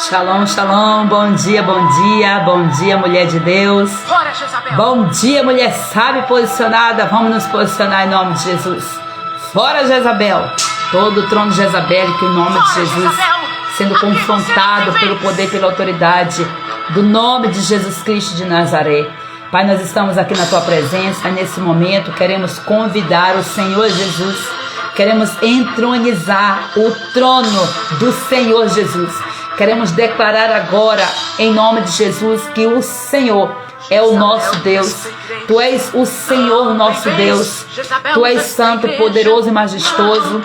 Shalom, shalom, bom dia, mulher de Deus. Bom dia, mulher sábia posicionada. Vamos nos posicionar em nome de Jesus. Fora Jezabel, todo o trono de Jezabel, que o nome de Jesus sendo confrontado pelo poder, pela autoridade do nome de Jesus Cristo de Nazaré. Pai, nós estamos aqui na tua presença, nesse momento queremos convidar o Senhor Jesus, queremos entronizar o trono do Senhor Jesus. Queremos declarar agora, em nome de Jesus, que o Senhor é o nosso Deus. Tu és o Senhor nosso Deus. Tu és santo, poderoso e majestoso.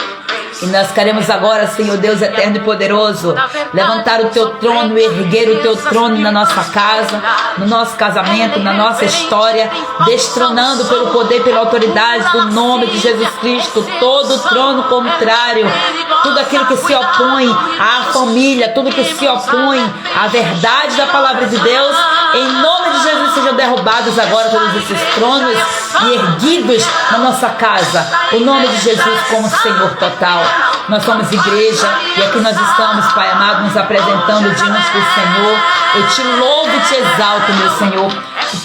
E nós queremos agora, Senhor Deus eterno e poderoso, levantar o teu trono, erguer o teu trono na nossa casa, no nosso casamento, na nossa história, destronando pelo poder, pela autoridade do nome de Jesus Cristo, todo o trono contrário, tudo aquilo que se opõe à família, tudo que se opõe à verdade da palavra de Deus, em nome de Jesus sejam derrubados agora todos esses tronos e erguidos na nossa casa, o nome de Jesus como Senhor total. Nós somos igreja e aqui nós estamos, Pai amado, nos apresentando diante do Senhor. Eu te louvo e te exalto, meu Senhor,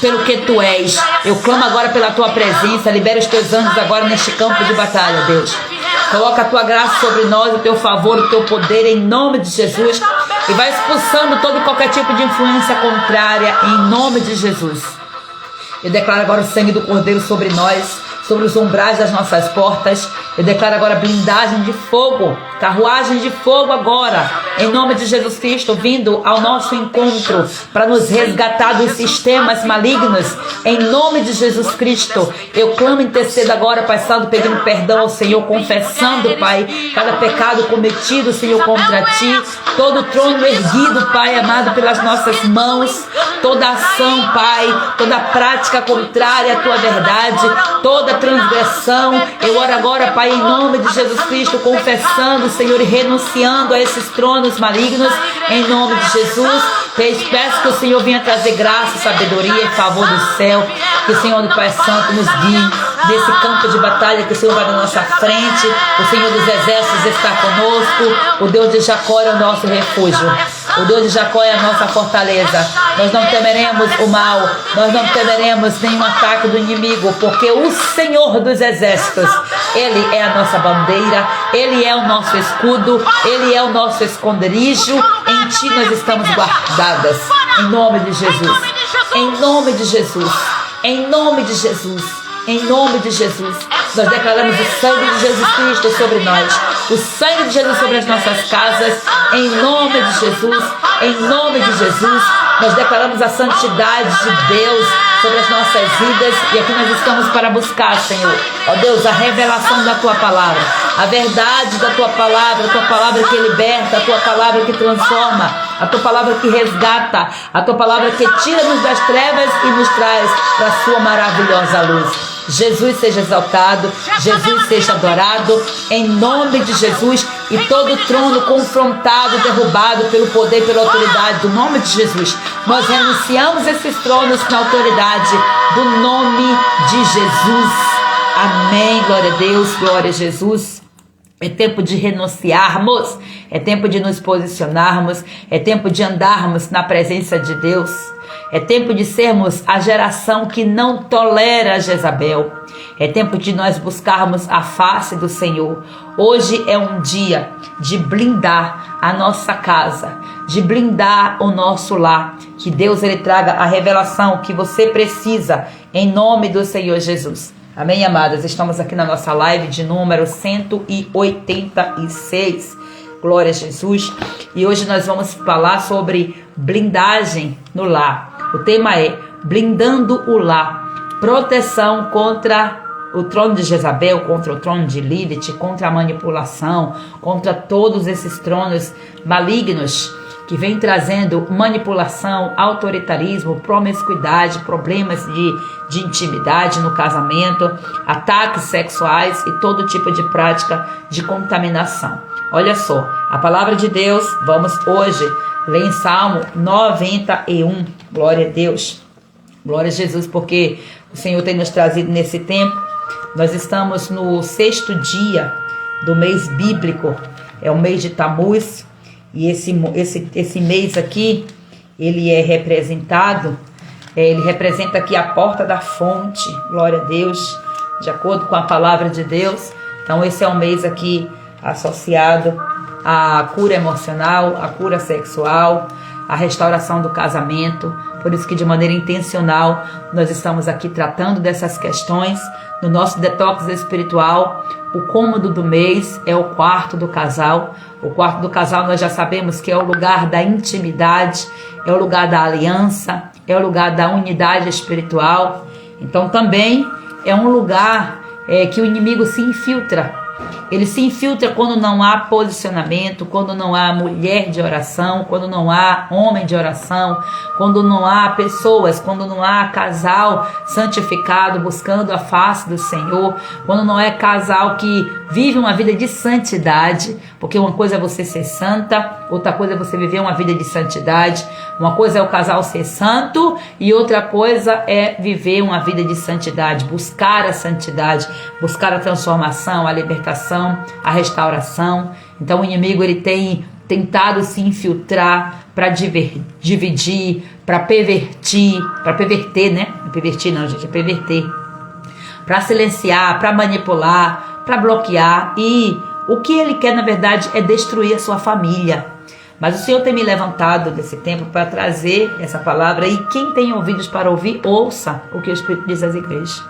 pelo que Tu és. Eu clamo agora pela Tua presença. Libera os Teus anjos agora neste campo de batalha, Deus. Coloca a Tua graça sobre nós, o Teu favor, o Teu poder, em nome de Jesus. E vai expulsando todo e qualquer tipo de influência contrária, em nome de Jesus. Eu declaro agora o sangue do Cordeiro sobre nós, sobre os umbrais das nossas portas. Eu declaro agora blindagem de fogo, carruagem de fogo agora, em nome de Jesus Cristo, vindo ao nosso encontro para nos resgatar dos sistemas malignos, em nome de Jesus Cristo. Eu clamo e intercedo agora, Pai Santo, pedindo perdão ao Senhor, confessando, Pai, cada pecado cometido, Senhor, contra Ti, todo o trono erguido, Pai amado, pelas nossas mãos, toda ação, Pai, toda prática contrária à Tua verdade, toda transgressão. Eu oro agora, Pai, em nome de Jesus Cristo, confessando, Senhor, e renunciando a esses tronos malignos, em nome de Jesus. Peço que o Senhor venha trazer graça, sabedoria e favor do céu, que o Senhor do Pai Santo nos guie nesse campo de batalha, que o Senhor vai na nossa frente. O Senhor dos Exércitos está conosco. O Deus de Jacó é o nosso refúgio. O Deus de Jacó é a nossa fortaleza. Nós não temeremos o mal, nós não temeremos nenhum ataque do inimigo, porque o Senhor dos Exércitos, Ele é a nossa bandeira, Ele é o nosso escudo, Ele é o nosso esconderijo. Em Ti nós estamos guardadas, em nome de Jesus, em nome de Jesus, em nome de Jesus, em nome de Jesus. Nós declaramos o sangue de Jesus Cristo sobre nós, o sangue de Jesus sobre as nossas casas, em nome de Jesus, em nome de Jesus. Nós declaramos a santidade de Deus sobre as nossas vidas, e aqui nós estamos para buscar, Senhor, ó Deus, a revelação da Tua palavra, a verdade da Tua palavra que liberta, a Tua palavra que transforma, a Tua palavra que resgata, a Tua palavra que tira-nos das trevas e nos traz para a Sua maravilhosa luz. Jesus seja exaltado, Jesus seja adorado, em nome de Jesus, e todo trono confrontado, derrubado pelo poder, pela autoridade do nome de Jesus. Nós renunciamos esses tronos na autoridade do nome de Jesus. Amém, glória a Deus, glória a Jesus. É tempo de renunciarmos, é tempo de nos posicionarmos, é tempo de andarmos na presença de Deus. É tempo de sermos a geração que não tolera Jezabel. É tempo de nós buscarmos a face do Senhor. Hoje é um dia de blindar a nossa casa, de blindar o nosso lar. Que Deus Ele traga a revelação que você precisa, em nome do Senhor Jesus. Amém, amadas? Estamos aqui na nossa live de número 186. Glória a Jesus. E hoje nós vamos falar sobre blindagem no lar. O tema é blindando o lar. Proteção contra o trono de Jezabel, contra o trono de Lilith, contra a manipulação, contra todos esses tronos malignos que vem trazendo manipulação, autoritarismo, promiscuidade, problemas de intimidade no casamento, ataques sexuais e todo tipo de prática de contaminação. Olha só, a palavra de Deus, vamos hoje ler em Salmo 91, glória a Deus, glória a Jesus, porque o Senhor tem nos trazido nesse tempo. Nós estamos no 6º dia do mês bíblico, é o mês de Tamuz, E esse mês aqui, ele é representado, ele representa aqui a porta da fonte, glória a Deus, de acordo com a palavra de Deus. Então esse é um mês aqui associado à cura emocional, à cura sexual, à restauração do casamento. Por isso que de maneira intencional nós estamos aqui tratando dessas questões no nosso detox espiritual. O cômodo do mês é o quarto do casal. O quarto do casal nós já sabemos que é o lugar da intimidade, é o lugar da aliança, é o lugar da unidade espiritual. Então também é um lugar que o inimigo se infiltra. Ele se infiltra quando não há posicionamento, quando não há mulher de oração, quando não há homem de oração, quando não há pessoas, quando não há casal santificado buscando a face do Senhor, quando não é casal que vive uma vida de santidade, porque uma coisa é você ser santa, outra coisa é você viver uma vida de santidade. Uma coisa é o casal ser santo e outra coisa é viver uma vida de santidade, buscar a santidade, buscar a transformação, a libertação, a restauração. Então o inimigo ele tem tentado se infiltrar para dividir, para perverter, né? Não pervertir não, gente, é perverter. Para silenciar, para manipular, para bloquear. E o que ele quer, na verdade, é destruir a sua família. Mas o Senhor tem me levantado nesse tempo para trazer essa palavra. E quem tem ouvidos para ouvir, ouça o que o Espírito diz às igrejas.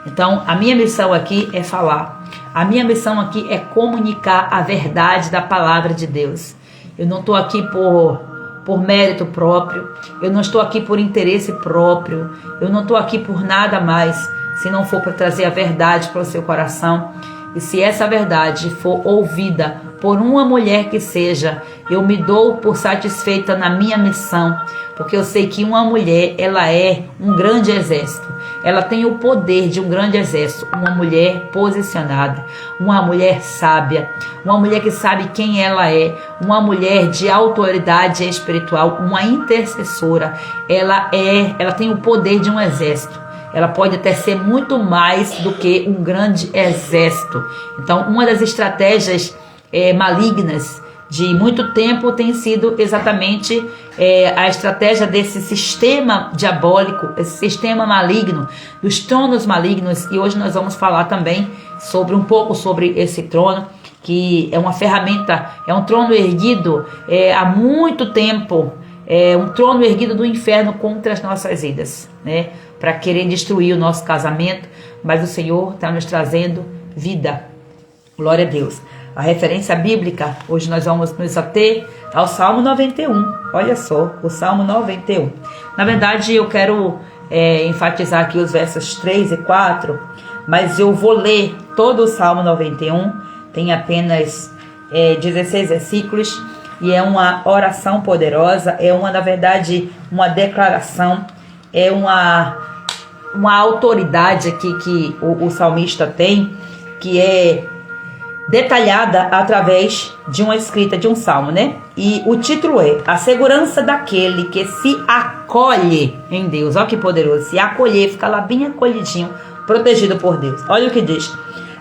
Então, a minha missão aqui é falar. A minha missão aqui é comunicar a verdade da palavra de Deus. Eu não estou aqui por mérito próprio. Eu não estou aqui por interesse próprio. Eu não estou aqui por nada mais, se não for para trazer a verdade para o seu coração. E se essa verdade for ouvida por uma mulher que seja, eu me dou por satisfeita na minha missão, porque eu sei que uma mulher, ela é um grande exército. Ela tem o poder de um grande exército. Uma mulher posicionada, uma mulher sábia, uma mulher que sabe quem ela é, uma mulher de autoridade espiritual, uma intercessora. Ela tem o poder de um exército. Ela pode até ser muito mais do que um grande exército. Então, uma das estratégias malignas de muito tempo tem sido exatamente a estratégia desse sistema diabólico, esse sistema maligno, dos tronos malignos. E hoje nós vamos falar também um pouco sobre esse trono, que é uma ferramenta, é um trono erguido há muito tempo, é um trono erguido do inferno contra as nossas vidas, né? Para querer destruir o nosso casamento, mas o Senhor está nos trazendo vida. Glória a Deus. A referência bíblica, hoje nós vamos nos ater ao Salmo 91. Olha só, o Salmo 91. Na verdade, eu quero enfatizar aqui os versos 3 e 4, mas eu vou ler todo o Salmo 91. Tem apenas 16 versículos e é uma oração poderosa, na verdade, uma declaração, uma autoridade aqui que o salmista tem, que é detalhada através de uma escrita de um salmo, né? E o título é A Segurança daquele que se acolhe em Deus. Olha que poderoso, se acolher, fica lá bem acolhidinho, protegido por Deus. Olha o que diz: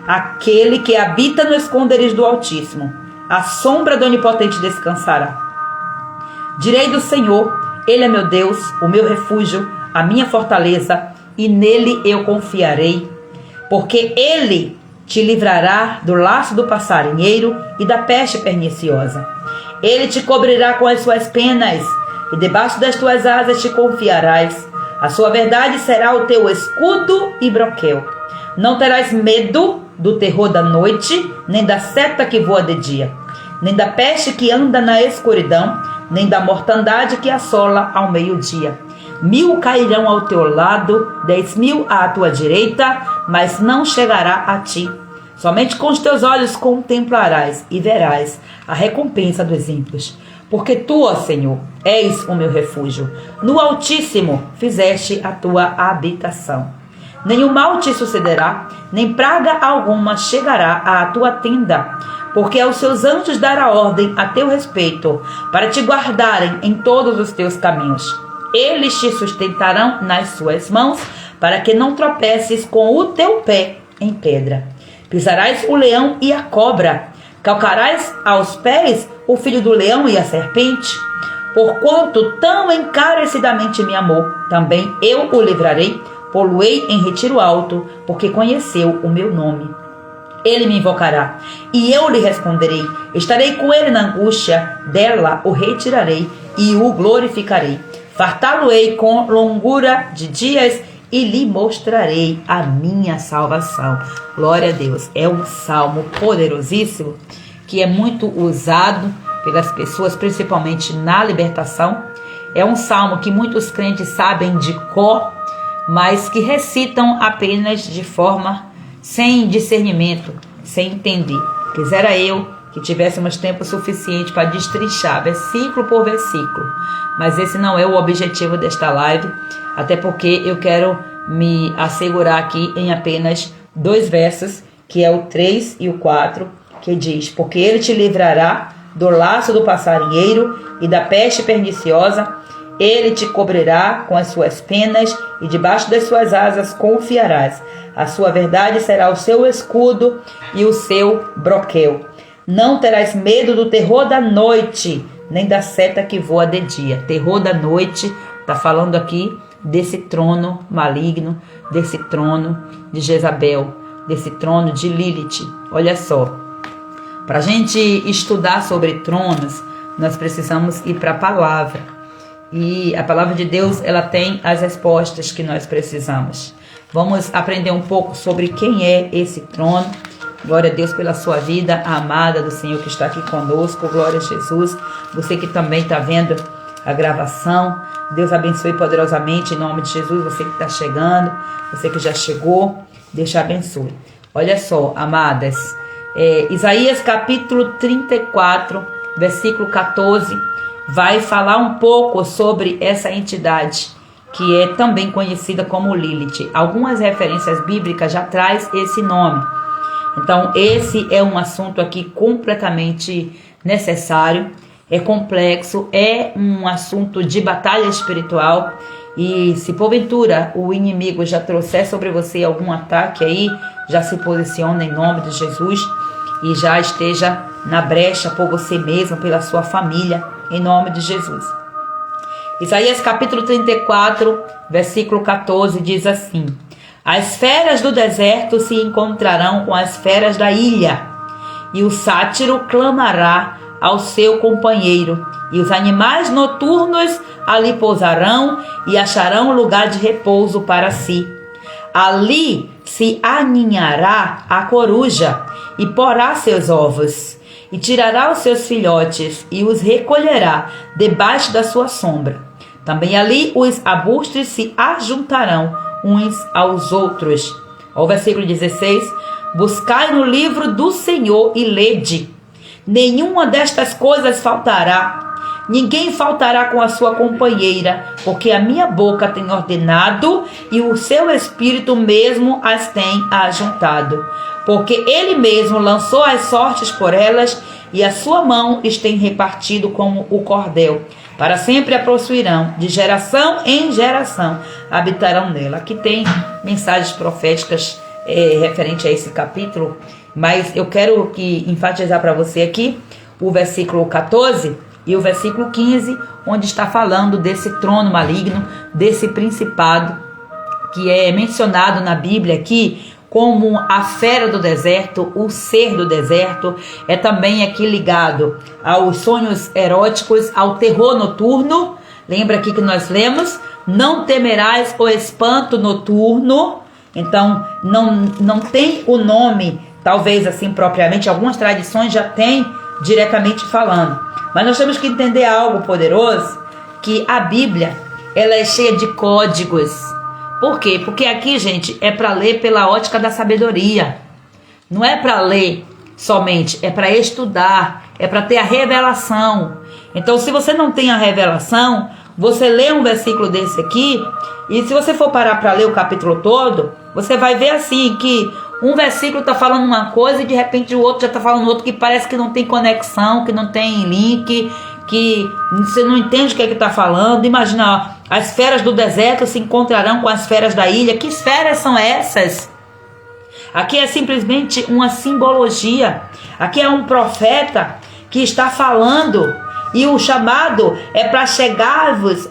aquele que habita no esconderijo do Altíssimo, a sombra do Onipotente descansará. Direi do Senhor, Ele é meu Deus, o meu refúgio, a minha fortaleza, e nele eu confiarei, porque Ele te livrará do laço do passarinheiro e da peste perniciosa. Ele te cobrirá com as suas penas, e debaixo das tuas asas te confiarás. A sua verdade será o teu escudo e broquel. Não terás medo do terror da noite, nem da seta que voa de dia, nem da peste que anda na escuridão, nem da mortandade que assola ao meio-dia. 1000 cairão ao teu lado, 10.000 à tua direita, mas não chegará a ti. Somente com os teus olhos contemplarás e verás a recompensa dos ímpios. Porque tu, ó Senhor, és o meu refúgio. No Altíssimo fizeste a tua habitação. Nenhum mal te sucederá, nem praga alguma chegará à tua tenda, porque aos seus anjos dará ordem a teu respeito, para te guardarem em todos os teus caminhos. Eles te sustentarão nas suas mãos, para que não tropeces com o teu pé em pedra. Pisarás o leão e a cobra, calcarás aos pés o filho do leão e a serpente? Porquanto tão encarecidamente me amou, também eu o livrarei, pô-lo-ei em retiro alto, porque conheceu o meu nome. Ele me invocará, e eu lhe responderei. Estarei com ele na angústia, dela o retirarei e o glorificarei. Fartá-lo-ei com longura de dias e lhe mostrarei a minha salvação. Glória a Deus. É um salmo poderosíssimo que é muito usado pelas pessoas, principalmente na libertação. É um salmo que muitos crentes sabem de cor, mas que recitam apenas de forma sem discernimento, sem entender. Quisera eu que tivéssemos tempo suficiente para destrinchar versículo por versículo, mas esse não é o objetivo desta live, até porque eu quero me assegurar aqui em apenas 2 versos, que é o 3 e o 4, que diz: porque ele te livrará do laço do passarinheiro e da peste perniciosa, ele te cobrirá com as suas penas e debaixo das suas asas confiarás. A sua verdade será o seu escudo e o seu broquel. Não terás medo do terror da noite, nem da seta que voa de dia. Terror da noite, está falando aqui desse trono maligno, desse trono de Jezabel, desse trono de Lilith. Olha só, para a gente estudar sobre tronos, nós precisamos ir para a palavra. E a palavra de Deus, ela tem as respostas que nós precisamos. Vamos aprender um pouco sobre quem é esse trono. Glória a Deus pela sua vida, a amada do Senhor que está aqui conosco. Glória a Jesus. Você que também está vendo a gravação, Deus abençoe poderosamente em nome de Jesus. Você que está chegando, você que já chegou, Deus te abençoe. Olha só, amadas, Isaías capítulo 34, versículo 14, vai falar um pouco sobre essa entidade, que é também conhecida como Lilith. Algumas referências bíblicas já traz esse nome. Então, esse é um assunto aqui completamente necessário, é complexo, é um assunto de batalha espiritual. E se porventura o inimigo já trouxer sobre você algum ataque aí, já se posiciona em nome de Jesus e já esteja na brecha por você mesmo, pela sua família, em nome de Jesus. Isaías capítulo 34, versículo 14 diz assim: as feras do deserto se encontrarão com as feras da ilha, e o sátiro clamará ao seu companheiro, e os animais noturnos ali pousarão e acharão lugar de repouso para si. Ali se aninhará a coruja e porá seus ovos, e tirará os seus filhotes e os recolherá debaixo da sua sombra. Também ali os arbustos se ajuntarão uns aos outros. O versículo 16: buscai no livro do Senhor e lede. Nenhuma destas coisas faltará. Ninguém faltará com a sua companheira, porque a minha boca tem ordenado e o seu espírito mesmo as tem ajuntado. Porque ele mesmo lançou as sortes por elas e a sua mão os tem repartido como o cordel. Para sempre a possuirão, de geração em geração habitarão nela. Aqui tem mensagens proféticas referente a esse capítulo, mas eu quero enfatizar para você aqui o versículo 14 e o versículo 15, onde está falando desse trono maligno, desse principado, que é mencionado na Bíblia aqui como a fera do deserto, o ser do deserto. É também aqui ligado aos sonhos eróticos, ao terror noturno. Lembra aqui que nós lemos: não temerás o espanto noturno. Então não tem o nome, talvez assim propriamente, algumas tradições já têm diretamente falando, mas nós temos que entender algo poderoso, que a Bíblia, ela é cheia de códigos. Por quê? Porque aqui, gente, é para ler pela ótica da sabedoria. Não é para ler somente, é para estudar, é para ter a revelação. Então, se você não tem a revelação, você lê um versículo desse aqui, e se você for parar para ler o capítulo todo, você vai ver assim que um versículo está falando uma coisa e de repente o outro já está falando outro, que parece que não tem conexão, que não tem link, que você não entende o que é que está falando. Imagina, ó, as feras do deserto se encontrarão com as feras da ilha. Que feras são essas? Aqui é simplesmente uma simbologia. Aqui é um profeta que está falando, e o chamado é para chegarmos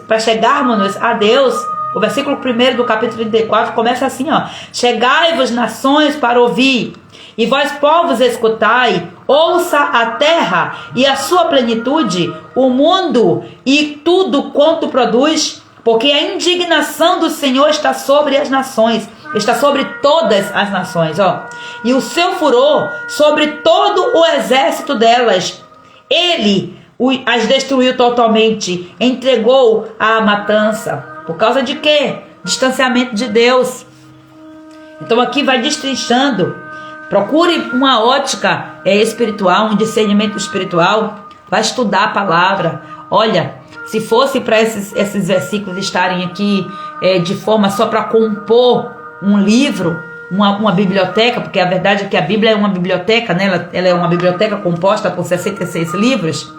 a Deus. O versículo 1 do capítulo 34 começa assim, ó: chegai-vos, nações, para ouvir, e vós, povos, escutai. Ouça a terra e a sua plenitude, o mundo e tudo quanto produz, porque a indignação do Senhor está sobre as nações, está sobre todas as nações, ó, e o seu furor sobre todo o exército delas. Ele as destruiu totalmente, entregou à matança. Por causa de quê? Distanciamento de Deus. Então aqui vai destrinchando. Procure uma ótica espiritual, um discernimento espiritual. Vai estudar a palavra. Olha, se fosse para esses versículos estarem aqui de forma só para compor um livro, uma biblioteca, porque a verdade é que a Bíblia é uma biblioteca, né? Ela é uma biblioteca composta por 66 livros.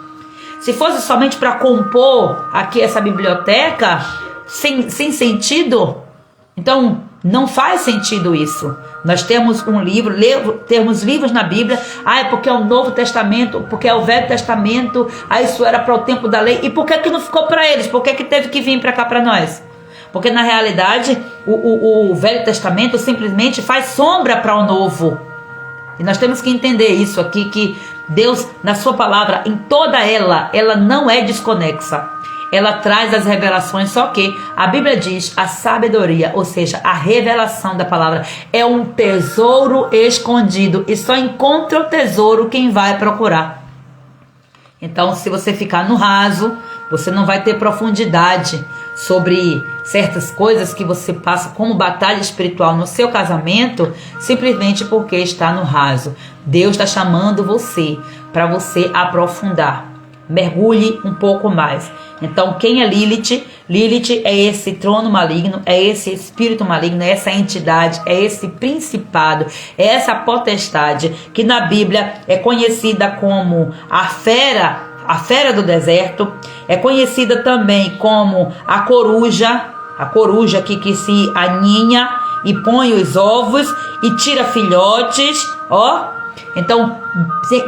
Se fosse somente para compor aqui essa biblioteca, sem sentido, então não faz sentido isso. Nós temos um livro, temos livros na Bíblia. É porque é o Novo Testamento, porque é o Velho Testamento. Isso era para o tempo da lei. E por que não ficou para eles? Por que teve que vir para cá para nós? Porque na realidade o Velho Testamento simplesmente faz sombra para o Novo. E nós temos que entender isso aqui, que Deus, na sua palavra, em toda ela não é desconexa. Ela traz as revelações, só que a Bíblia diz a sabedoria, ou seja, a revelação da palavra é um tesouro escondido, e só encontra o tesouro quem vai procurar. Então, se você ficar no raso, você não vai ter profundidade sobre certas coisas que você passa como batalha espiritual no seu casamento, simplesmente porque está no raso. Deus está chamando você para você aprofundar. Mergulhe um pouco mais. Então, quem é Lilith? Lilith é esse trono maligno, é esse espírito maligno, é essa entidade, é esse principado, é essa potestade que na Bíblia é conhecida como a fera do deserto, é conhecida também como a coruja que se aninha e põe os ovos e tira filhotes, ó. Então,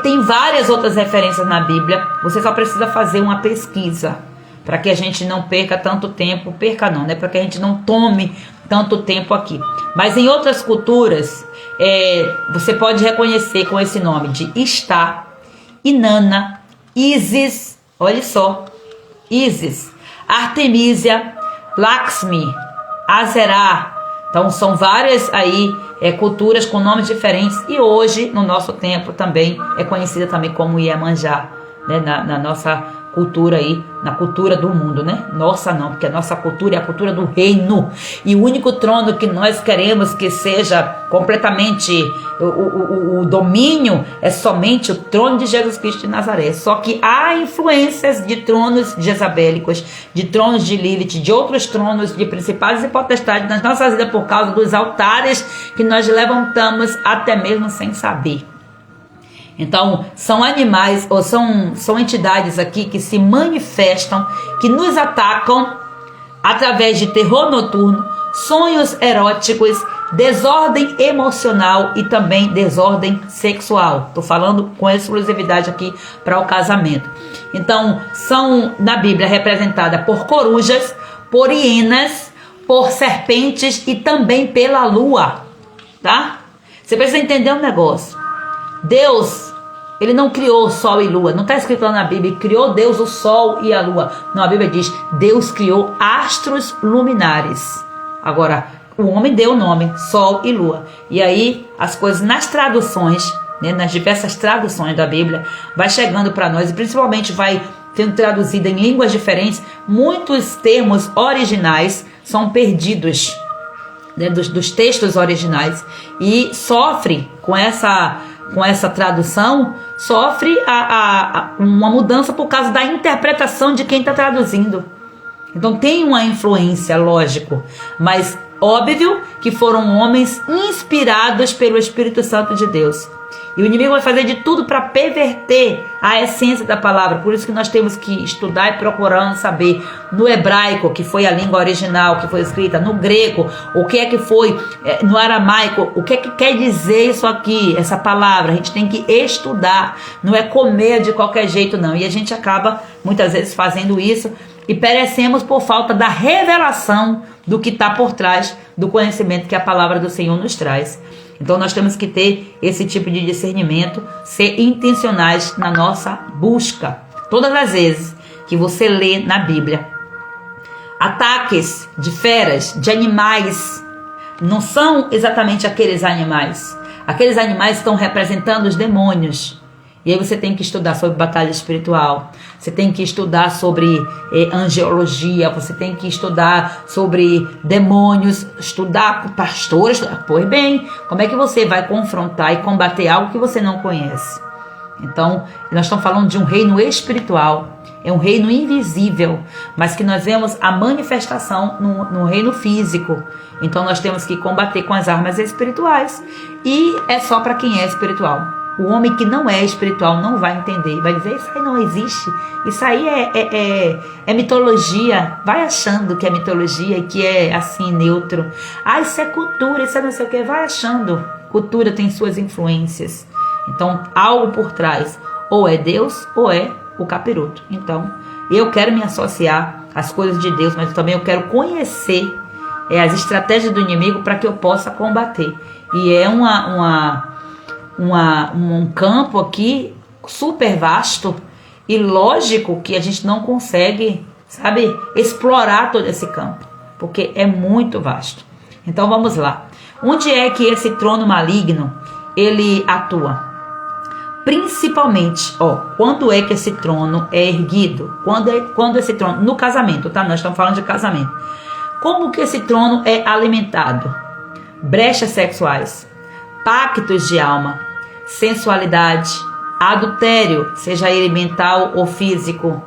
tem várias outras referências na Bíblia. Você só precisa fazer uma pesquisa para que a gente não perca tanto tempo. Para que a gente não tome tanto tempo aqui. Mas em outras culturas, você pode reconhecer com esse nome de Istá, Inanna, Ísis, olha só, Ísis, Artemísia, Lakshmi, Azerá. Então são várias aí culturas com nomes diferentes, e hoje no nosso tempo também é conhecida também como Iemanjá, né? Na nossa cultura aí, na cultura do mundo, né? Nossa não, porque a nossa cultura é a cultura do reino, e o único trono que nós queremos que seja completamente o domínio é somente o trono de Jesus Cristo de Nazaré. Só que há influências de tronos jezabélicos, de tronos de Lilith, de outros tronos de principados e potestades nas nossas vidas por causa dos altares que nós levantamos até mesmo sem saber. Então, são animais ou são entidades aqui que se manifestam, que nos atacam através de terror noturno, sonhos eróticos, desordem emocional e também desordem sexual. Estou falando com exclusividade aqui para o casamento. Então, são na Bíblia representadas por corujas, por hienas, por serpentes e também pela lua, tá? Você precisa entender um negócio. Deus, ele não criou sol e lua. Não está escrito lá na Bíblia, criou Deus o sol e a lua. Não, a Bíblia diz, Deus criou astros luminares. Agora, o homem deu o nome, sol e lua. E aí, as coisas nas traduções, né, nas diversas traduções da Bíblia, vai chegando para nós, e principalmente vai sendo traduzida em línguas diferentes. Muitos termos originais são perdidos, né, dos textos originais, e sofre com essa tradução, sofre uma mudança por causa da interpretação de quem está traduzindo. Então tem uma influência, lógico, mas Óbvio que foram homens inspirados pelo Espírito Santo de Deus. E o inimigo vai fazer de tudo para perverter a essência da palavra. Por isso que nós temos que estudar e procurando saber no hebraico, que foi a língua original que foi escrita, no grego, o que é que foi, no aramaico, o que é que quer dizer isso aqui, essa palavra. A gente tem que estudar, não é comer de qualquer jeito não. E a gente acaba muitas vezes fazendo isso e perecemos por falta da revelação do que está por trás do conhecimento que a palavra do Senhor nos traz. Então nós temos que ter esse tipo de discernimento, ser intencionais na nossa busca. Todas as vezes que você lê na Bíblia ataques de feras, de animais, não são exatamente aqueles animais. Aqueles animais estão representando os demônios. E aí você tem que estudar sobre batalha espiritual, você tem que estudar sobre angelologia, você tem que estudar sobre demônios, estudar com pastores. Pois bem, como é que você vai confrontar e combater algo que você não conhece? Então, nós estamos falando de um reino espiritual, é um reino invisível, mas que nós vemos a manifestação no reino físico. Então nós temos que combater com as armas espirituais, e é só para quem é espiritual. O homem que não é espiritual não vai entender, vai dizer, isso aí não existe, isso aí é mitologia. Vai achando que é mitologia e que é assim, neutro. Ah, isso é cultura, isso é não sei o que. Vai achando. Cultura tem suas influências. Então, algo por trás, ou é Deus ou é o capiroto. Então, eu quero me associar às coisas de Deus, mas também eu quero conhecer as estratégias do inimigo para que eu possa combater. E é um campo aqui super vasto, e lógico que a gente não consegue, sabe, explorar todo esse campo, porque é muito vasto. Então vamos lá. Onde é que esse trono maligno ele atua? Principalmente, quando é que esse trono é erguido? Quando esse trono, no casamento, tá? Nós estamos falando de casamento. Como que esse trono é alimentado? Brechas sexuais, pactos de alma, sensualidade, adultério, seja ele mental ou físico,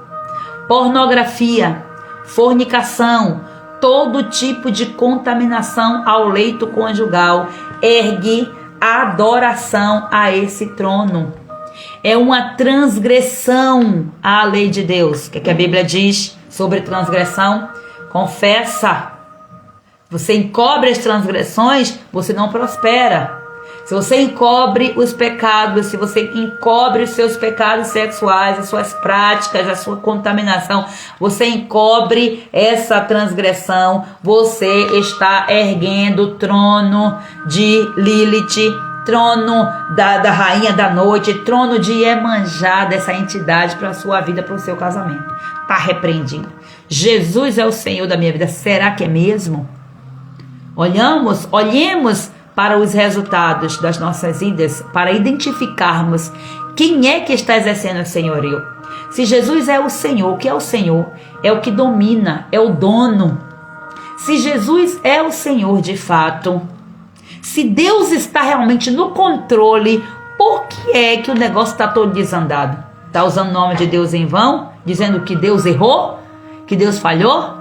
pornografia, fornicação, todo tipo de contaminação ao leito conjugal, ergue adoração a esse trono. É uma transgressão à lei de Deus. O que a Bíblia diz sobre transgressão? Confessa. Você encobre as transgressões, você não prospera. Se você encobre os pecados, se você encobre os seus pecados sexuais, as suas práticas, a sua contaminação, você encobre essa transgressão, você está erguendo o trono de Lilith, trono da rainha da noite, trono de Iemanjá, dessa entidade para a sua vida, para o seu casamento. Está repreendido. Jesus é o Senhor da minha vida. Será que é mesmo? Olhemos para os resultados das nossas vidas, para identificarmos quem é que está exercendo o senhorio. Se Jesus é o Senhor, o que é o Senhor? É o que domina, é o dono. Se Jesus é o Senhor de fato, se Deus está realmente no controle, por que é que o negócio está todo desandado? Está usando o nome de Deus em vão? Dizendo que Deus errou? Que Deus falhou?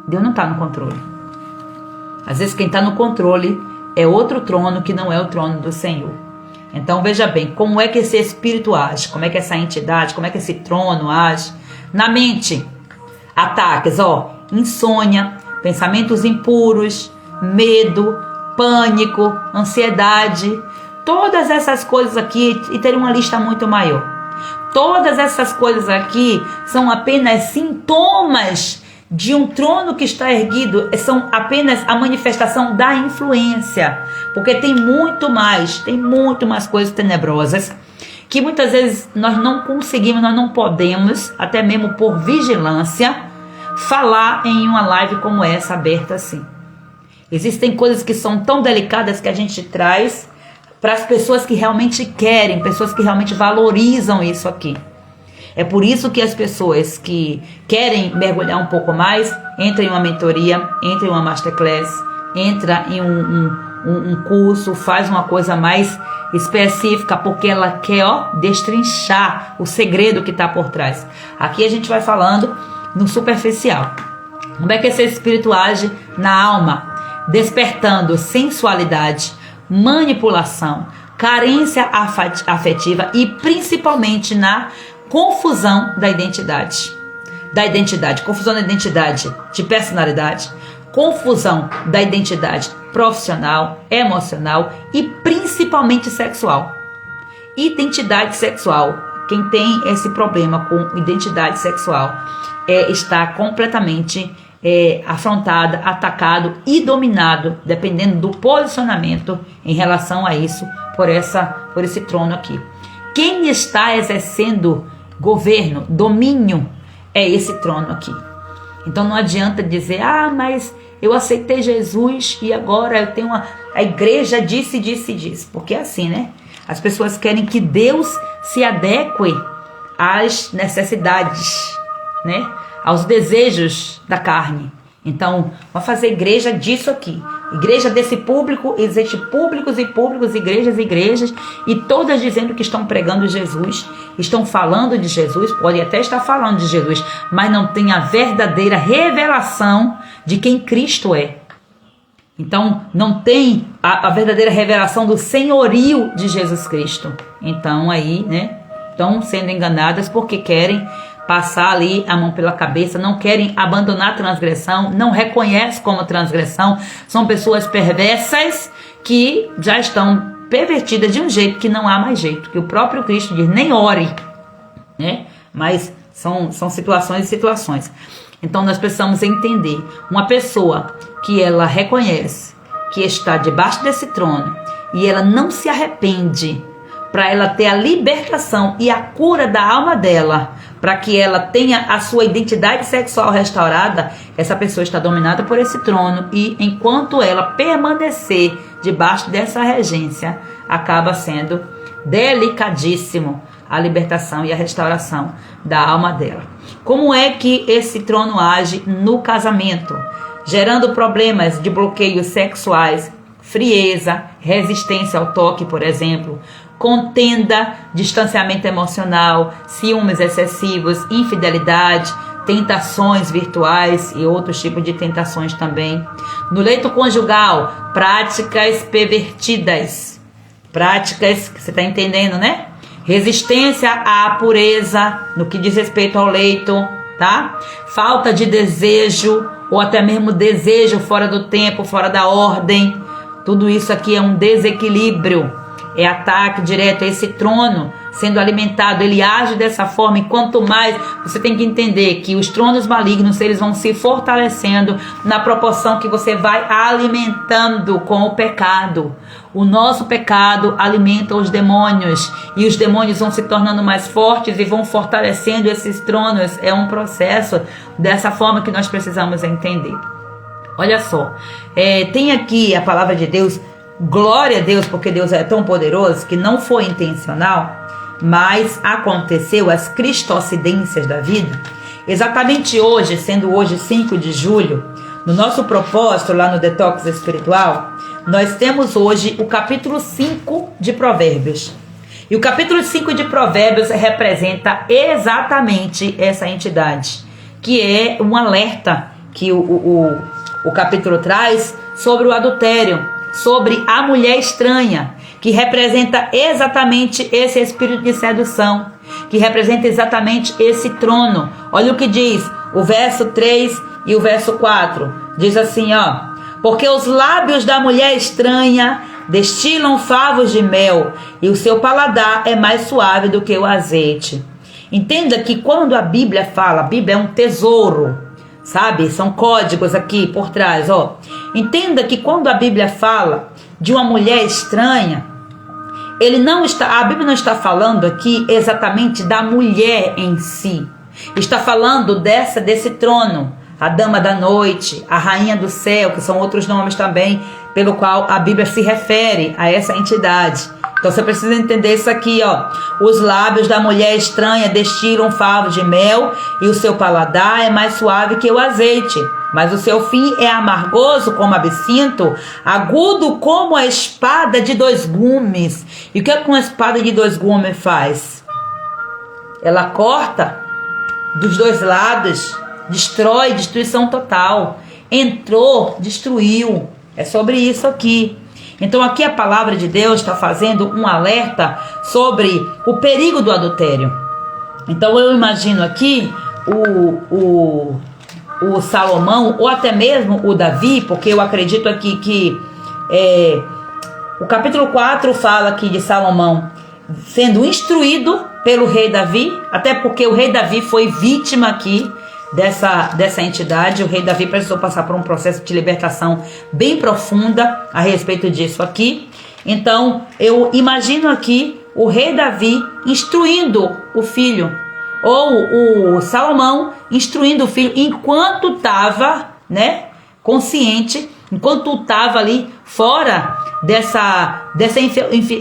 Deus não está no controle. Às vezes quem está no controle é outro trono que não é o trono do Senhor. Então veja bem, como é que esse espírito age, como é que essa entidade, como é que esse trono age. Na mente, ataques, insônia, pensamentos impuros, medo, pânico, ansiedade, todas essas coisas aqui, e ter uma lista muito maior. Todas essas coisas aqui são apenas sintomas de um trono que está erguido, são apenas a manifestação da influência, porque tem muito mais coisas tenebrosas, que muitas vezes nós não conseguimos, nós não podemos, até mesmo por vigilância, falar em uma live como essa, aberta assim. Existem coisas que são tão delicadas que a gente traz para as pessoas que realmente querem, pessoas que realmente valorizam isso aqui. É por isso que as pessoas que querem mergulhar um pouco mais, entram em uma mentoria, entram em uma masterclass, entra em um curso, faz uma coisa mais específica, porque ela quer destrinchar o segredo que está por trás. Aqui a gente vai falando no superficial. Como é que esse espírito age na alma? despertando sensualidade, manipulação, carência afetiva e principalmente na confusão da identidade. Confusão da identidade de personalidade, confusão da identidade profissional, emocional e principalmente sexual. Identidade sexual. Quem tem esse problema com identidade sexual está completamente afrontado, atacado e dominado, dependendo do posicionamento em relação a isso, por esse trono aqui. Quem está exercendo governo, domínio, é esse trono aqui. Então não adianta dizer, mas eu aceitei Jesus e agora eu tenho a igreja disse, porque é assim, né? As pessoas querem que Deus se adeque às necessidades, né? Aos desejos da carne. Então, vamos fazer igreja disso aqui. Igreja desse público, existe públicos e públicos, igrejas, e todas dizendo que estão pregando Jesus, estão falando de Jesus, podem até estar falando de Jesus, mas não tem a verdadeira revelação de quem Cristo é. Então, não tem a verdadeira revelação do senhorio de Jesus Cristo. Então, aí, né, estão sendo enganadas porque querem passar ali a mão pela cabeça, não querem abandonar a transgressão, não reconhecem como transgressão, são pessoas perversas que já estão pervertidas de um jeito que não há mais jeito, que o próprio Cristo diz, nem ore, né? Mas são situações e situações. Então nós precisamos entender, uma pessoa que ela reconhece que está debaixo desse trono e ela não se arrepende, para ela ter a libertação e a cura da alma dela, para que ela tenha a sua identidade sexual restaurada, essa pessoa está dominada por esse trono e enquanto ela permanecer debaixo dessa regência, acaba sendo delicadíssimo a libertação e a restauração da alma dela. Como é que esse trono age no casamento? Gerando problemas de bloqueios sexuais, frieza, resistência ao toque, por exemplo, contenda, distanciamento emocional, ciúmes excessivos, infidelidade, tentações virtuais e outros tipos de tentações também. No leito conjugal, práticas pervertidas. Práticas, que você está entendendo, né? Resistência à pureza no que diz respeito ao leito, tá? Falta de desejo ou até mesmo desejo fora do tempo, fora da ordem. Tudo isso aqui é um desequilíbrio. É ataque direto a esse trono sendo alimentado, ele age dessa forma e quanto mais, você tem que entender que os tronos malignos, eles vão se fortalecendo na proporção que você vai alimentando com o pecado. O nosso pecado alimenta os demônios e os demônios vão se tornando mais fortes e vão fortalecendo esses tronos. É um processo dessa forma que nós precisamos entender. Olha só, tem aqui a palavra de Deus. Glória a Deus, porque Deus é tão poderoso que não foi intencional, mas aconteceu as cristocidências da vida. Exatamente hoje, sendo hoje 5 de julho, no nosso propósito lá no Detox Espiritual, nós temos hoje o capítulo 5 de Provérbios. E o capítulo 5 de Provérbios representa exatamente essa entidade, que é um alerta que o capítulo traz sobre o adultério, sobre a mulher estranha, que representa exatamente esse espírito de sedução, que representa exatamente esse trono. Olha o que diz o verso 3 e o verso 4. Diz assim, porque os lábios da mulher estranha destilam favos de mel, e o seu paladar é mais suave do que o azeite. Entenda que quando a Bíblia fala, a Bíblia é um tesouro, sabe? São códigos aqui por trás, Entenda que quando a Bíblia fala de uma mulher estranha, a Bíblia não está falando aqui exatamente da mulher em si. Está falando desse trono, a dama da noite, a rainha do céu, que são outros nomes também pelo qual a Bíblia se refere a essa entidade. Então você precisa entender isso aqui, Os lábios da mulher estranha destilam favos de mel e o seu paladar é mais suave que o azeite. Mas o seu fim é amargoso como absinto, agudo como a espada de 2 gumes. E o que uma espada de 2 gumes faz? Ela corta dos 2 lados, destrói, destruição total. Entrou, destruiu. É sobre isso aqui. Então aqui a palavra de Deus está fazendo um alerta sobre o perigo do adultério. Então eu imagino aqui o Salomão, ou até mesmo o Davi, porque eu acredito aqui que o capítulo 4 fala aqui de Salomão sendo instruído pelo rei Davi, até porque o rei Davi foi vítima aqui dessa entidade. O rei Davi precisou passar por um processo de libertação bem profunda a respeito disso aqui. Então eu imagino aqui o rei Davi instruindo o filho, ou o Salomão instruindo o filho enquanto estava, né, consciente, enquanto estava ali fora dessa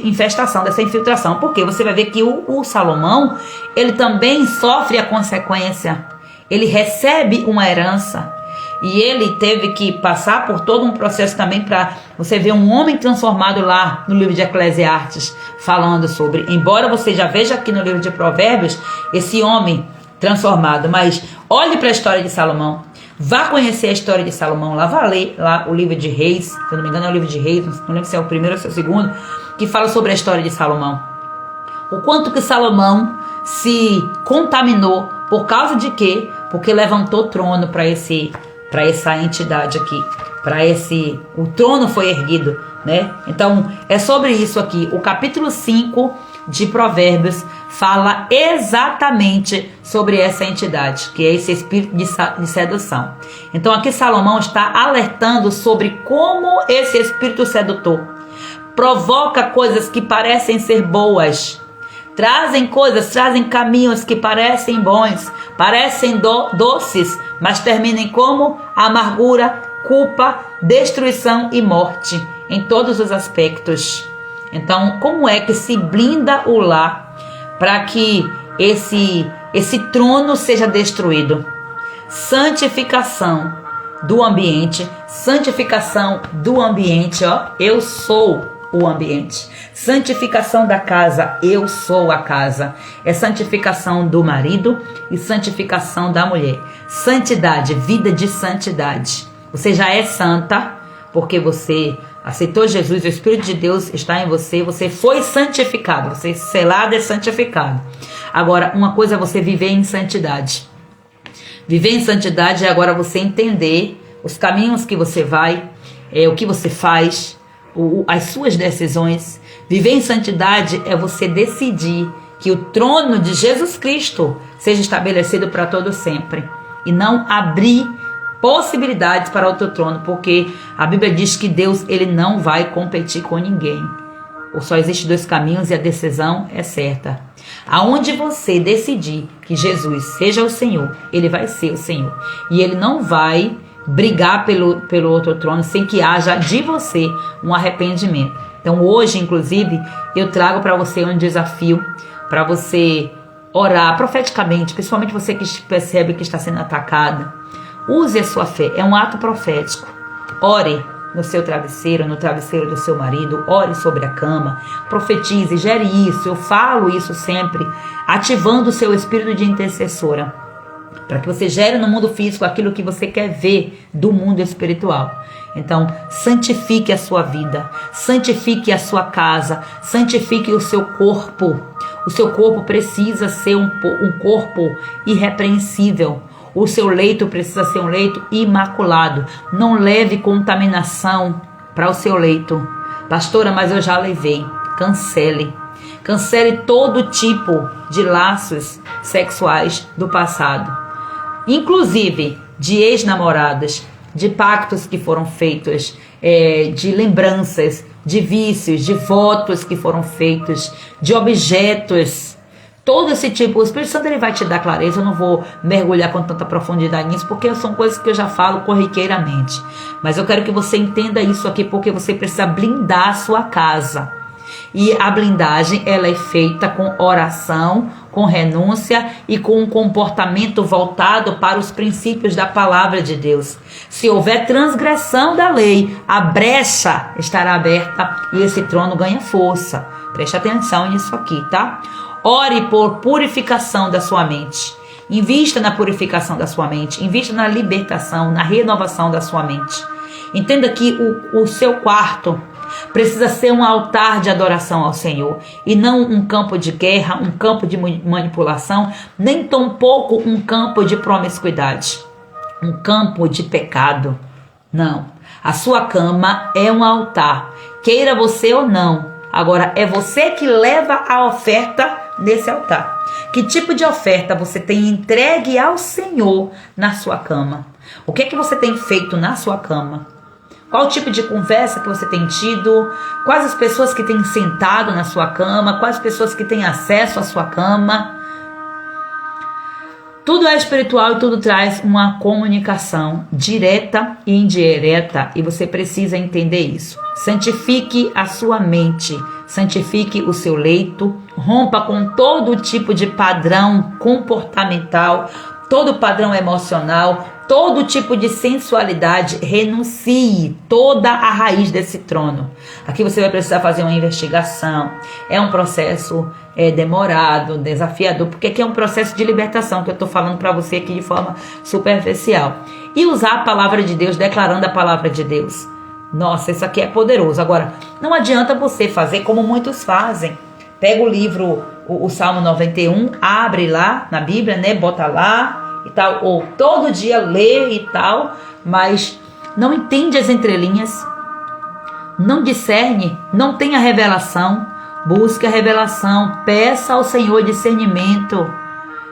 infestação, dessa infiltração. Porque você vai ver que o Salomão, ele também sofre a consequência. Ele recebe uma herança e ele teve que passar por todo um processo também para você ver um homem transformado lá no livro de Eclesiastes, falando sobre, embora você já veja aqui no livro de Provérbios esse homem transformado, mas olhe para a história de Salomão, vá conhecer a história de Salomão lá, vá ler lá o livro de Reis, se eu não me engano é o livro de Reis, não lembro se é o primeiro ou se é o segundo, que fala sobre a história de Salomão. O quanto que Salomão se contaminou, por causa de quê? Porque levantou trono para essa entidade aqui, o trono foi erguido, né? Então é sobre isso aqui. O capítulo 5 de Provérbios fala exatamente sobre essa entidade, que é esse espírito de sedução. Então aqui Salomão está alertando sobre como esse espírito sedutor provoca coisas que parecem ser boas, trazem caminhos que parecem bons, parecem doces, mas terminam como amargura, culpa, destruição e morte, em todos os aspectos. Então, como é que se blinda o lar para que esse trono seja destruído? Santificação do ambiente, ó, eu sou o ambiente. Santificação da casa, eu sou a casa. É santificação do marido e santificação da mulher. Santidade, vida de santidade. Você já é santa porque você aceitou Jesus, o Espírito de Deus está em você, você foi santificado, você selado é santificado. Agora, uma coisa é você viver em santidade. Viver em santidade é agora você entender os caminhos que você vai, o que você faz, as suas decisões. Viver em santidade é você decidir que o trono de Jesus Cristo seja estabelecido para todo sempre e não abrir possibilidades para outro trono, porque a Bíblia diz que Deus, ele não vai competir com ninguém. Ou só existe dois caminhos e a decisão é certa. Aonde você decidir que Jesus seja o Senhor, ele vai ser o Senhor. E ele não vai brigar pelo outro trono sem que haja de você um arrependimento. Então hoje, inclusive, eu trago para você um desafio para você orar profeticamente, principalmente você que percebe que está sendo atacada. Use a sua fé, é um ato profético. Ore no seu travesseiro, no travesseiro do seu marido, ore sobre a cama, profetize, gere isso. Eu falo isso sempre, ativando o seu espírito de intercessora, para que você gere no mundo físico aquilo que você quer ver do mundo espiritual. Então, santifique a sua vida, santifique a sua casa, santifique o seu corpo. O seu corpo precisa ser um corpo irrepreensível. O seu leito precisa ser um leito imaculado. Não leve contaminação para o seu leito. Pastora, mas eu já levei. Cancele. Cancele todo tipo de laços sexuais do passado, inclusive de ex-namoradas, de pactos que foram feitos, de lembranças, de vícios, de votos que foram feitos, de objetos. Todo esse tipo, o Espírito Santo ele vai te dar clareza. Eu não vou mergulhar com tanta profundidade nisso, porque são coisas que eu já falo corriqueiramente. Mas eu quero que você entenda isso aqui, porque você precisa blindar a sua casa. E a blindagem, ela é feita com oração, com renúncia e com um comportamento voltado para os princípios da palavra de Deus. Se houver transgressão da lei, a brecha estará aberta e esse trono ganha força. Preste atenção nisso aqui, tá? Ore por purificação da sua mente. Invista na purificação da sua mente. Invista na libertação, na renovação da sua mente. Entenda que o seu quarto precisa ser um altar de adoração ao Senhor e não um campo de guerra, um campo de manipulação, nem tampouco um campo de promiscuidade, um campo de pecado. Não, a sua cama é um altar, queira você ou não. Agora é você que leva a oferta nesse altar. Que tipo de oferta você tem entregue ao Senhor na sua cama? O que é que você tem feito na sua cama? Qual tipo de conversa que você tem tido? Quais as pessoas que têm sentado na sua cama? Quais as pessoas que têm acesso à sua cama? Tudo é espiritual e tudo traz uma comunicação direta e indireta, e você precisa entender isso. Santifique a sua mente, santifique o seu leito, rompa com todo tipo de padrão comportamental, todo padrão emocional, todo tipo de sensualidade. Renuncie toda a raiz desse trono. Aqui você vai precisar fazer uma investigação. É um processo demorado, desafiador, porque aqui é um processo de libertação que eu estou falando para você aqui de forma superficial. E usar a palavra de Deus, declarando a palavra de Deus. Nossa, isso aqui é poderoso. Agora, não adianta você fazer como muitos fazem. Pega o livro, o Salmo 91, abre lá na Bíblia, né? Bota lá e tal, ou todo dia lê e tal, mas não entende as entrelinhas, não discerne, não tem a revelação. Busque a revelação, peça ao Senhor discernimento.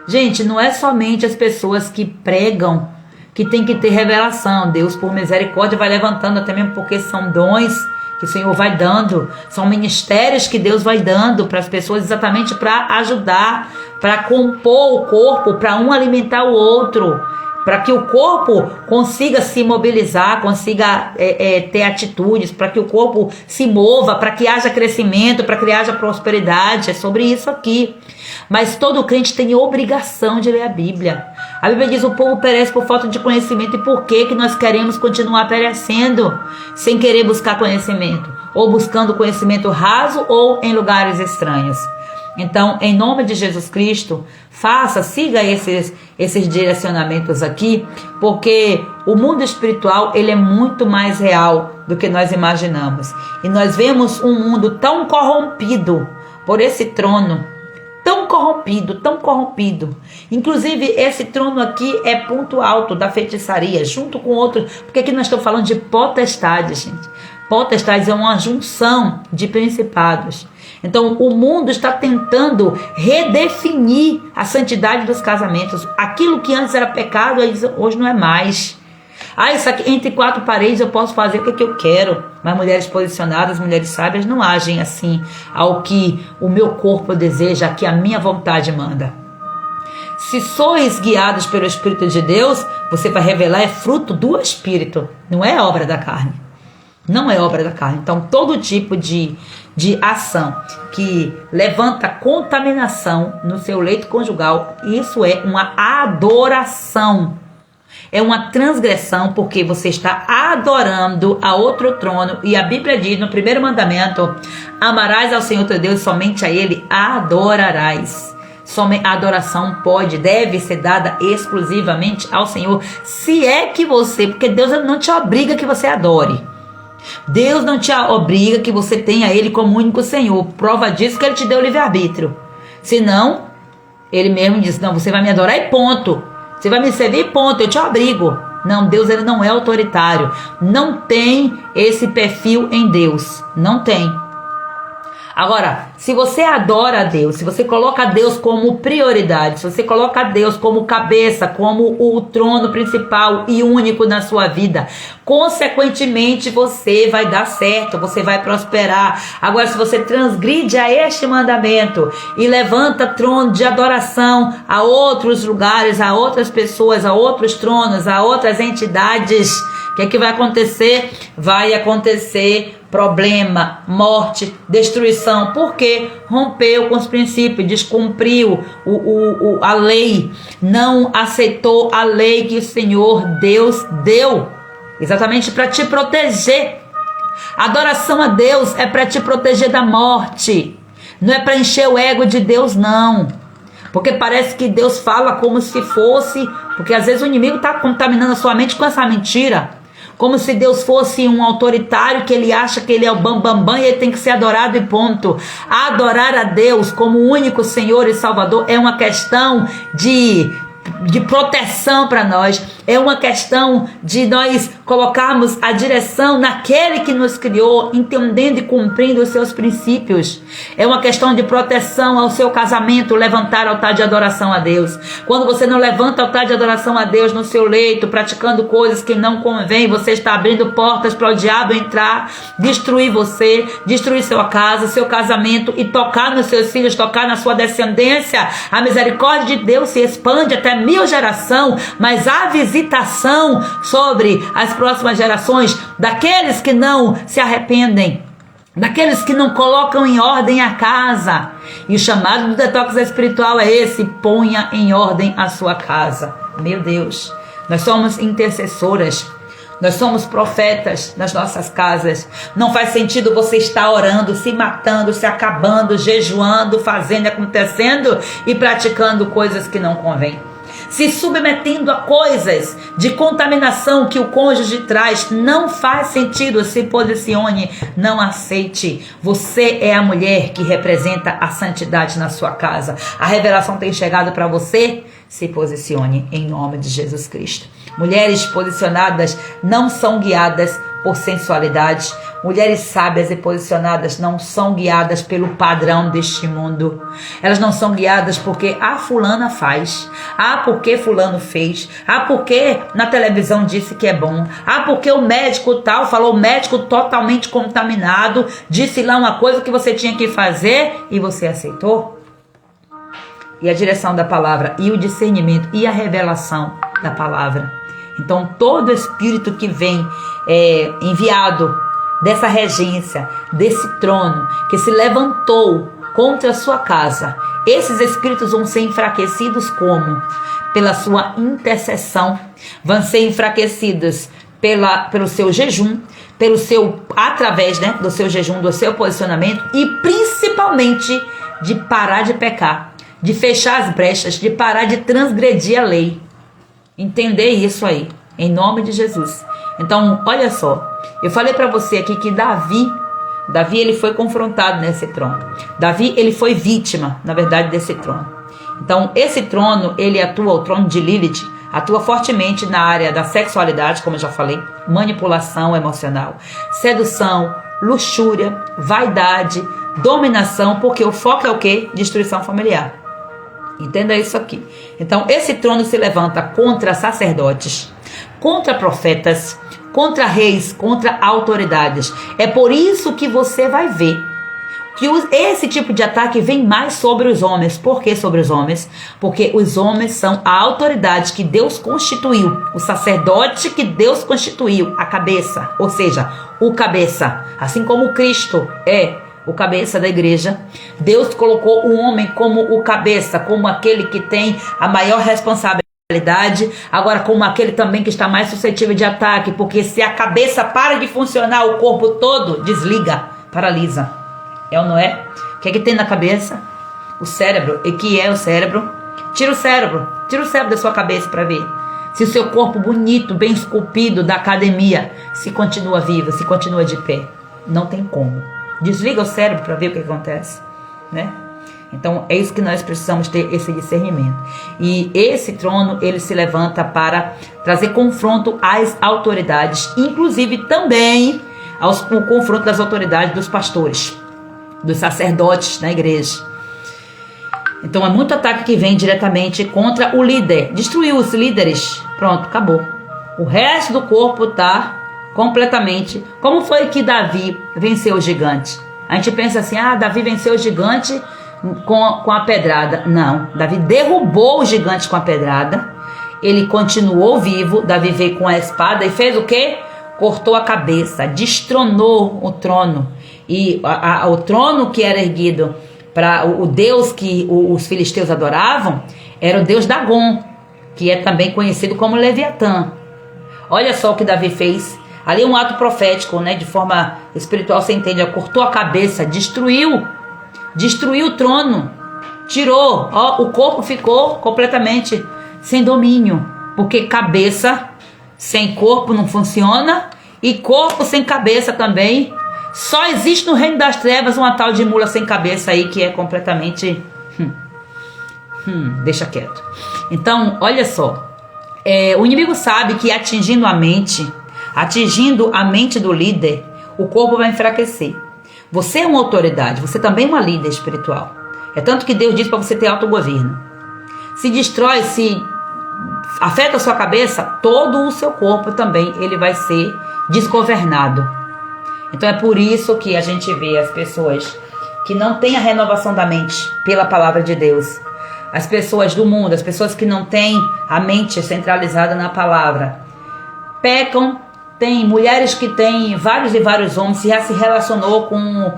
Gente, não é somente as pessoas que pregam que tem que ter revelação. Deus, por misericórdia, vai levantando, até mesmo porque são dons que o Senhor vai dando, são ministérios que Deus vai dando para as pessoas, exatamente para ajudar, para compor o corpo, para um alimentar o outro, para que o corpo consiga se mobilizar, consiga ter atitudes, para que o corpo se mova, para que haja crescimento, para que haja prosperidade. É sobre isso aqui. Mas todo crente tem obrigação de ler a Bíblia. A Bíblia diz: o povo perece por falta de conhecimento. E por que nós queremos continuar perecendo sem querer buscar conhecimento? Ou buscando conhecimento raso ou em lugares estranhos. Então, em nome de Jesus Cristo, siga esses direcionamentos aqui, porque o mundo espiritual, ele é muito mais real do que nós imaginamos. E nós vemos um mundo tão corrompido por esse trono, tão corrompido. Inclusive, esse trono aqui é ponto alto da feitiçaria, junto com outros, porque aqui nós estamos falando de potestades, gente. Potestades é uma junção de principados. Então, o mundo está tentando redefinir a santidade dos casamentos. Aquilo que antes era pecado, hoje não é mais. Isso aqui, entre quatro paredes eu posso fazer o que eu quero. Mas mulheres posicionadas, mulheres sábias não agem assim ao que o meu corpo deseja, a que a minha vontade manda. Se sois guiados pelo Espírito de Deus, você vai revelar, é fruto do Espírito, não é obra da carne. Não é obra da carne. Então, todo tipo de ação que levanta contaminação no seu leito conjugal, isso é uma adoração. É uma transgressão, porque você está adorando a outro trono. E a Bíblia diz no primeiro mandamento: amarás ao Senhor teu Deus, somente a Ele adorarás. A adoração deve ser dada exclusivamente ao Senhor. Se é que porque Deus não te obriga que você adore. Deus não te obriga que você tenha Ele como único Senhor. Prova disso que Ele te deu livre-arbítrio. Senão, Ele mesmo diz: não, você vai me adorar e ponto. Você vai me servir e ponto, eu te obrigo. Não, Deus, ele não é autoritário. Não tem esse perfil em Deus. Não tem. Agora, se você adora a Deus, se você coloca a Deus como prioridade, se você coloca a Deus como cabeça, como o trono principal e único na sua vida, consequentemente você vai dar certo, você vai prosperar. Agora, se você transgride a este mandamento e levanta trono de adoração a outros lugares, a outras pessoas, a outros tronos, a outras entidades, o que é que vai acontecer? Vai acontecer problema, morte, destruição, porque rompeu com os princípios, descumpriu a lei, não aceitou a lei que o Senhor Deus deu, exatamente para te proteger. A adoração a Deus é para te proteger da morte, não é para encher o ego de Deus, não. Porque parece que Deus fala como se fosse, porque às vezes o inimigo está contaminando a sua mente com essa mentira. como se Deus fosse um autoritário que ele acha que ele é o bambambam e ele tem que ser adorado e ponto. Adorar a Deus como o único Senhor e Salvador é uma questão de proteção para nós, é uma questão de nós colocarmos a direção naquele que nos criou, entendendo e cumprindo os seus princípios. É uma questão de proteção ao seu casamento, levantar altar de adoração a Deus. Quando você não levanta altar de adoração a Deus no seu leito, praticando coisas que não convém, você está abrindo portas para o diabo entrar, destruir você, destruir sua casa, seu casamento e tocar nos seus filhos, tocar na sua descendência. A misericórdia de Deus se expande até 1000 gerações, mas a visitação sobre as próximas gerações daqueles que não se arrependem, daqueles que não colocam em ordem a casa. E o chamado do detox espiritual é esse: ponha em ordem a sua casa. Meu Deus, nós somos intercessoras, nós somos profetas nas nossas casas. Não faz sentido você estar orando, se matando, se acabando, jejuando, fazendo, acontecendo e praticando coisas que não convêm, se submetendo a coisas de contaminação que o cônjuge traz. Não faz sentido. Se posicione, não aceite. Você é a mulher que representa a santidade na sua casa. A revelação tem chegado para você. Se posicione em nome de Jesus Cristo. Mulheres posicionadas não são guiadas por sensualidade. Mulheres sábias e posicionadas não são guiadas pelo padrão deste mundo. Elas não são guiadas porque a fulana faz, porque fulano fez, porque na televisão disse que é bom, porque o médico tal falou, o médico totalmente contaminado disse lá uma coisa que você tinha que fazer e você aceitou. E a direção da palavra e o discernimento e a revelação da palavra. Então todo espírito que vem enviado dessa regência, desse trono que se levantou contra a sua casa, esses espíritos vão ser enfraquecidos como? Pela sua intercessão, vão ser enfraquecidos pelo seu jejum, através do seu jejum, do seu posicionamento e principalmente de parar de pecar, de fechar as brechas, de parar de transgredir a lei. Entender isso aí, em nome de Jesus. Então, olha só, eu falei para você aqui que Davi ele foi confrontado nesse trono. Davi, ele foi vítima, na verdade, desse trono. Então, esse trono, ele atua, o trono de Lilith, atua fortemente na área da sexualidade, como eu já falei, manipulação emocional, sedução, luxúria, vaidade, dominação, porque o foco é o quê? Destruição familiar. Entenda isso aqui. Então, esse trono se levanta contra sacerdotes, contra profetas, contra reis, contra autoridades. É por isso que você vai ver que esse tipo de ataque vem mais sobre os homens. Por que sobre os homens? Porque os homens são a autoridade que Deus constituiu, o sacerdote que Deus constituiu, a cabeça, ou seja, o cabeça, assim como Cristo é o cabeça da igreja. Deus colocou o homem como o cabeça, como aquele que tem a maior responsabilidade, agora como aquele também que está mais suscetível de ataque, porque se a cabeça para de funcionar, o corpo todo desliga, paralisa. É ou não é? O que é que tem na cabeça? O cérebro. E que é o cérebro? Tira o cérebro da sua cabeça para ver se o seu corpo bonito, bem esculpido da academia, se continua vivo, se continua de pé. Não tem como. Desliga o cérebro para ver o que acontece, né? Então é isso que nós precisamos ter, esse discernimento. E esse trono, ele se levanta para trazer confronto às autoridades, inclusive também o confronto das autoridades dos pastores, dos sacerdotes na igreja. Então é muito ataque que vem diretamente contra o líder. Destruiu os líderes, pronto, acabou. O resto do corpo está completamente. Como foi que Davi venceu o gigante? A gente pensa assim, Davi venceu o gigante com a pedrada. Não, Davi derrubou o gigante com a pedrada. Ele continuou vivo. Davi veio com a espada e fez o quê? Cortou a cabeça, destronou o trono. E o trono que era erguido para o Deus que os filisteus adoravam era o Deus Dagon, que é também conhecido como Leviatã. Olha só o que Davi fez. Ali um ato profético, né? De forma espiritual, você entende? Cortou a cabeça, destruiu o trono, tirou, o corpo ficou completamente sem domínio, porque cabeça sem corpo não funciona, e corpo sem cabeça também. Só existe no reino das trevas uma tal de mula sem cabeça aí, que é completamente... deixa quieto. Então, olha só. O inimigo sabe que atingindo a mente do líder, o corpo vai enfraquecer. Você é uma autoridade, você também é uma líder espiritual. É tanto que Deus diz para você ter autogoverno. Se destrói, se afeta a sua cabeça, todo o seu corpo também ele vai ser desgovernado. Então é por isso que a gente vê as pessoas que não têm a renovação da mente pela palavra de Deus. As pessoas do mundo, as pessoas que não têm a mente centralizada na palavra, pecam. Tem mulheres que têm vários e vários homens, já se relacionou com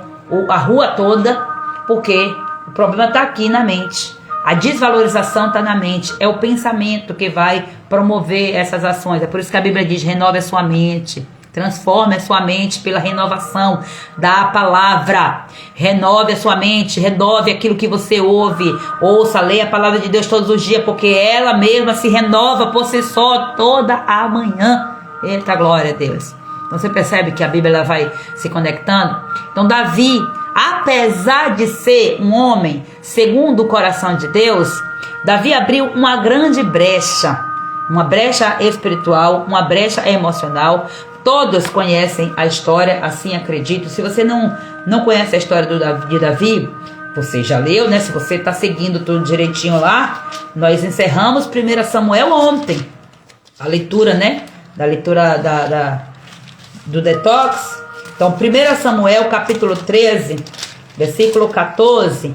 a rua toda, porque o problema está aqui na mente. A desvalorização está na mente. É o pensamento que vai promover essas ações. É por isso que a Bíblia diz: renove a sua mente. Transforme a sua mente pela renovação da palavra. Renove a sua mente, renove aquilo que você ouve. Ouça, leia a palavra de Deus todos os dias, porque ela mesma se renova por si só toda a manhã. Eita, glória a Deus. Então você percebe que a Bíblia ela vai se conectando. Então Davi, apesar de ser um homem segundo o coração de Deus, Davi abriu uma grande brecha. Uma brecha espiritual, uma brecha emocional. Todos conhecem a história, assim acredito. Se você não conhece a história de Davi, você já leu, né? Se você está seguindo tudo direitinho lá, nós encerramos 1 Samuel ontem. A leitura, né? Da leitura do detox. Então 1 Samuel capítulo 13, versículo 14.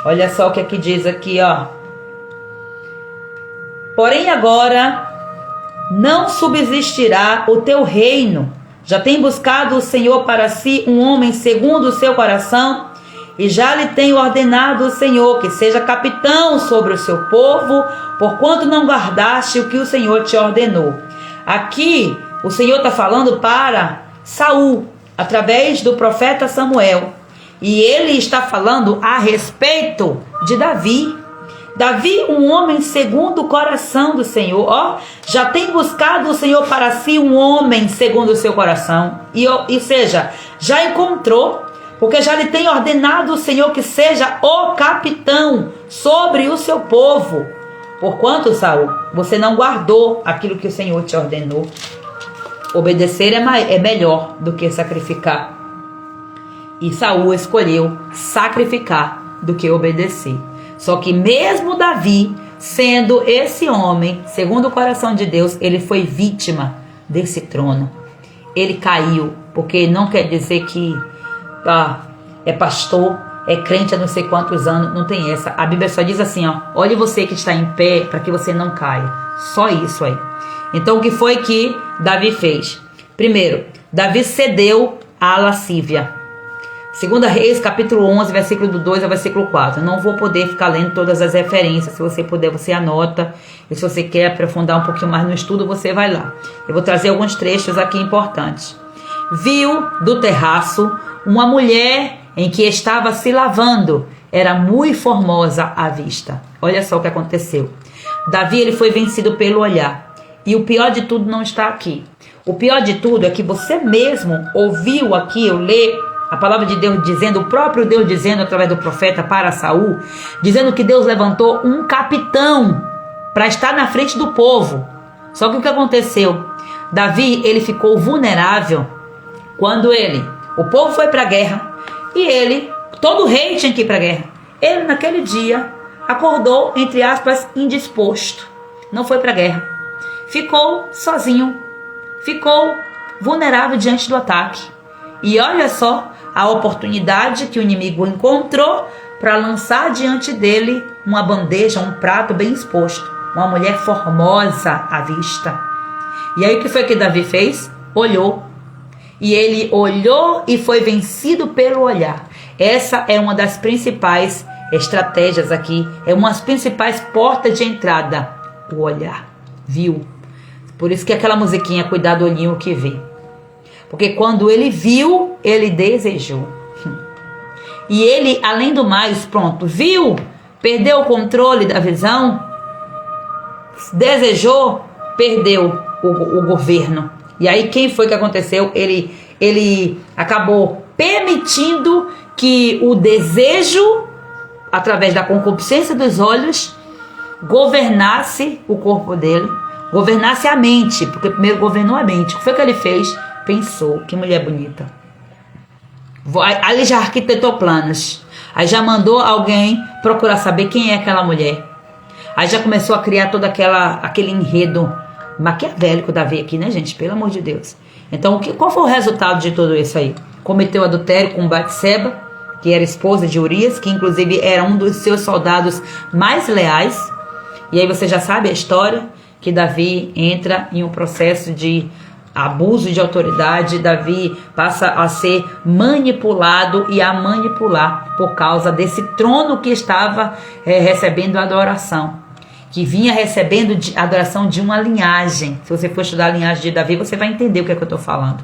Olha só o que aqui diz aqui, ó. Porém agora não subsistirá o teu reino. Já tem buscado o Senhor para si um homem segundo o seu coração, e já lhe tem ordenado o Senhor que seja capitão sobre o seu povo, porquanto não guardaste o que o Senhor te ordenou. Aqui o Senhor está falando para Saul, através do profeta Samuel. E ele está falando a respeito de Davi. Davi, um homem segundo o coração do Senhor. Ó, já tem buscado o Senhor para si um homem segundo o seu coração. E seja, já encontrou, porque já lhe tem ordenado o Senhor que seja o capitão sobre o seu povo. Porquanto, Saul, você não guardou aquilo que o Senhor te ordenou. Obedecer é melhor do que sacrificar. E Saul escolheu sacrificar do que obedecer. Só que mesmo Davi, sendo esse homem, segundo o coração de Deus, ele foi vítima desse trono. Ele caiu, porque não quer dizer que é pastor, é crente há não sei quantos anos, não tem essa. A Bíblia só diz assim, ó, olhe você que está em pé para que você não caia. Só isso aí. Então o que foi que Davi fez? Primeiro, Davi cedeu à lascívia. 2 Reis, capítulo 11, versículo do 2 ao versículo 4. Eu não vou poder ficar lendo todas as referências. Se você puder, você anota. E se você quer aprofundar um pouquinho mais no estudo, você vai lá. Eu vou trazer alguns trechos aqui importantes. Viu do terraço uma mulher em que estava se lavando. Era muito formosa à vista. Olha só o que aconteceu. Davi ele foi vencido pelo olhar. E o pior de tudo não está aqui. O pior de tudo é que você mesmo ouviu aqui, eu ler a palavra de Deus dizendo, o próprio Deus dizendo através do profeta para Saul, dizendo que Deus levantou um capitão para estar na frente do povo. Só que o que aconteceu? Davi, ele ficou vulnerável quando o povo foi para a guerra e todo rei tinha que ir para a guerra. Ele naquele dia acordou, entre aspas, indisposto. Não foi para a guerra. Ficou sozinho. Ficou vulnerável diante do ataque. E olha só a oportunidade que o inimigo encontrou para lançar diante dele uma bandeja, um prato bem exposto. Uma mulher formosa à vista. E aí o que foi que Davi fez? Olhou. E ele olhou e foi vencido pelo olhar. Essa é uma das principais estratégias aqui. É uma das principais portas de entrada. O olhar. Viu? Por isso que aquela musiquinha, cuidado do olhinho que vê. Porque quando ele viu, ele desejou. E ele, além do mais, pronto, viu, perdeu o controle da visão, desejou, perdeu o governo. E aí quem foi que aconteceu? Ele acabou permitindo que o desejo, através da concupiscência dos olhos, governasse o corpo dele, governasse a mente, porque primeiro governou a mente. O que foi que ele fez? Pensou, que mulher bonita. Ali já arquitetou planos. Aí já mandou alguém procurar saber quem é aquela mulher. Aí já começou a criar todo aquele enredo maquiavélico Davi aqui, né, gente? Pelo amor de Deus. Então, qual foi o resultado de tudo isso aí? Cometeu adultério com Batseba, que era esposa de Urias, que inclusive era um dos seus soldados mais leais. E aí você já sabe a história, que Davi entra em um processo de abuso de autoridade. Davi passa a ser manipulado e a manipular por causa desse trono que estava recebendo adoração, que vinha recebendo adoração de uma linhagem. Se você for estudar a linhagem de Davi, você vai entender o que é que eu estou falando.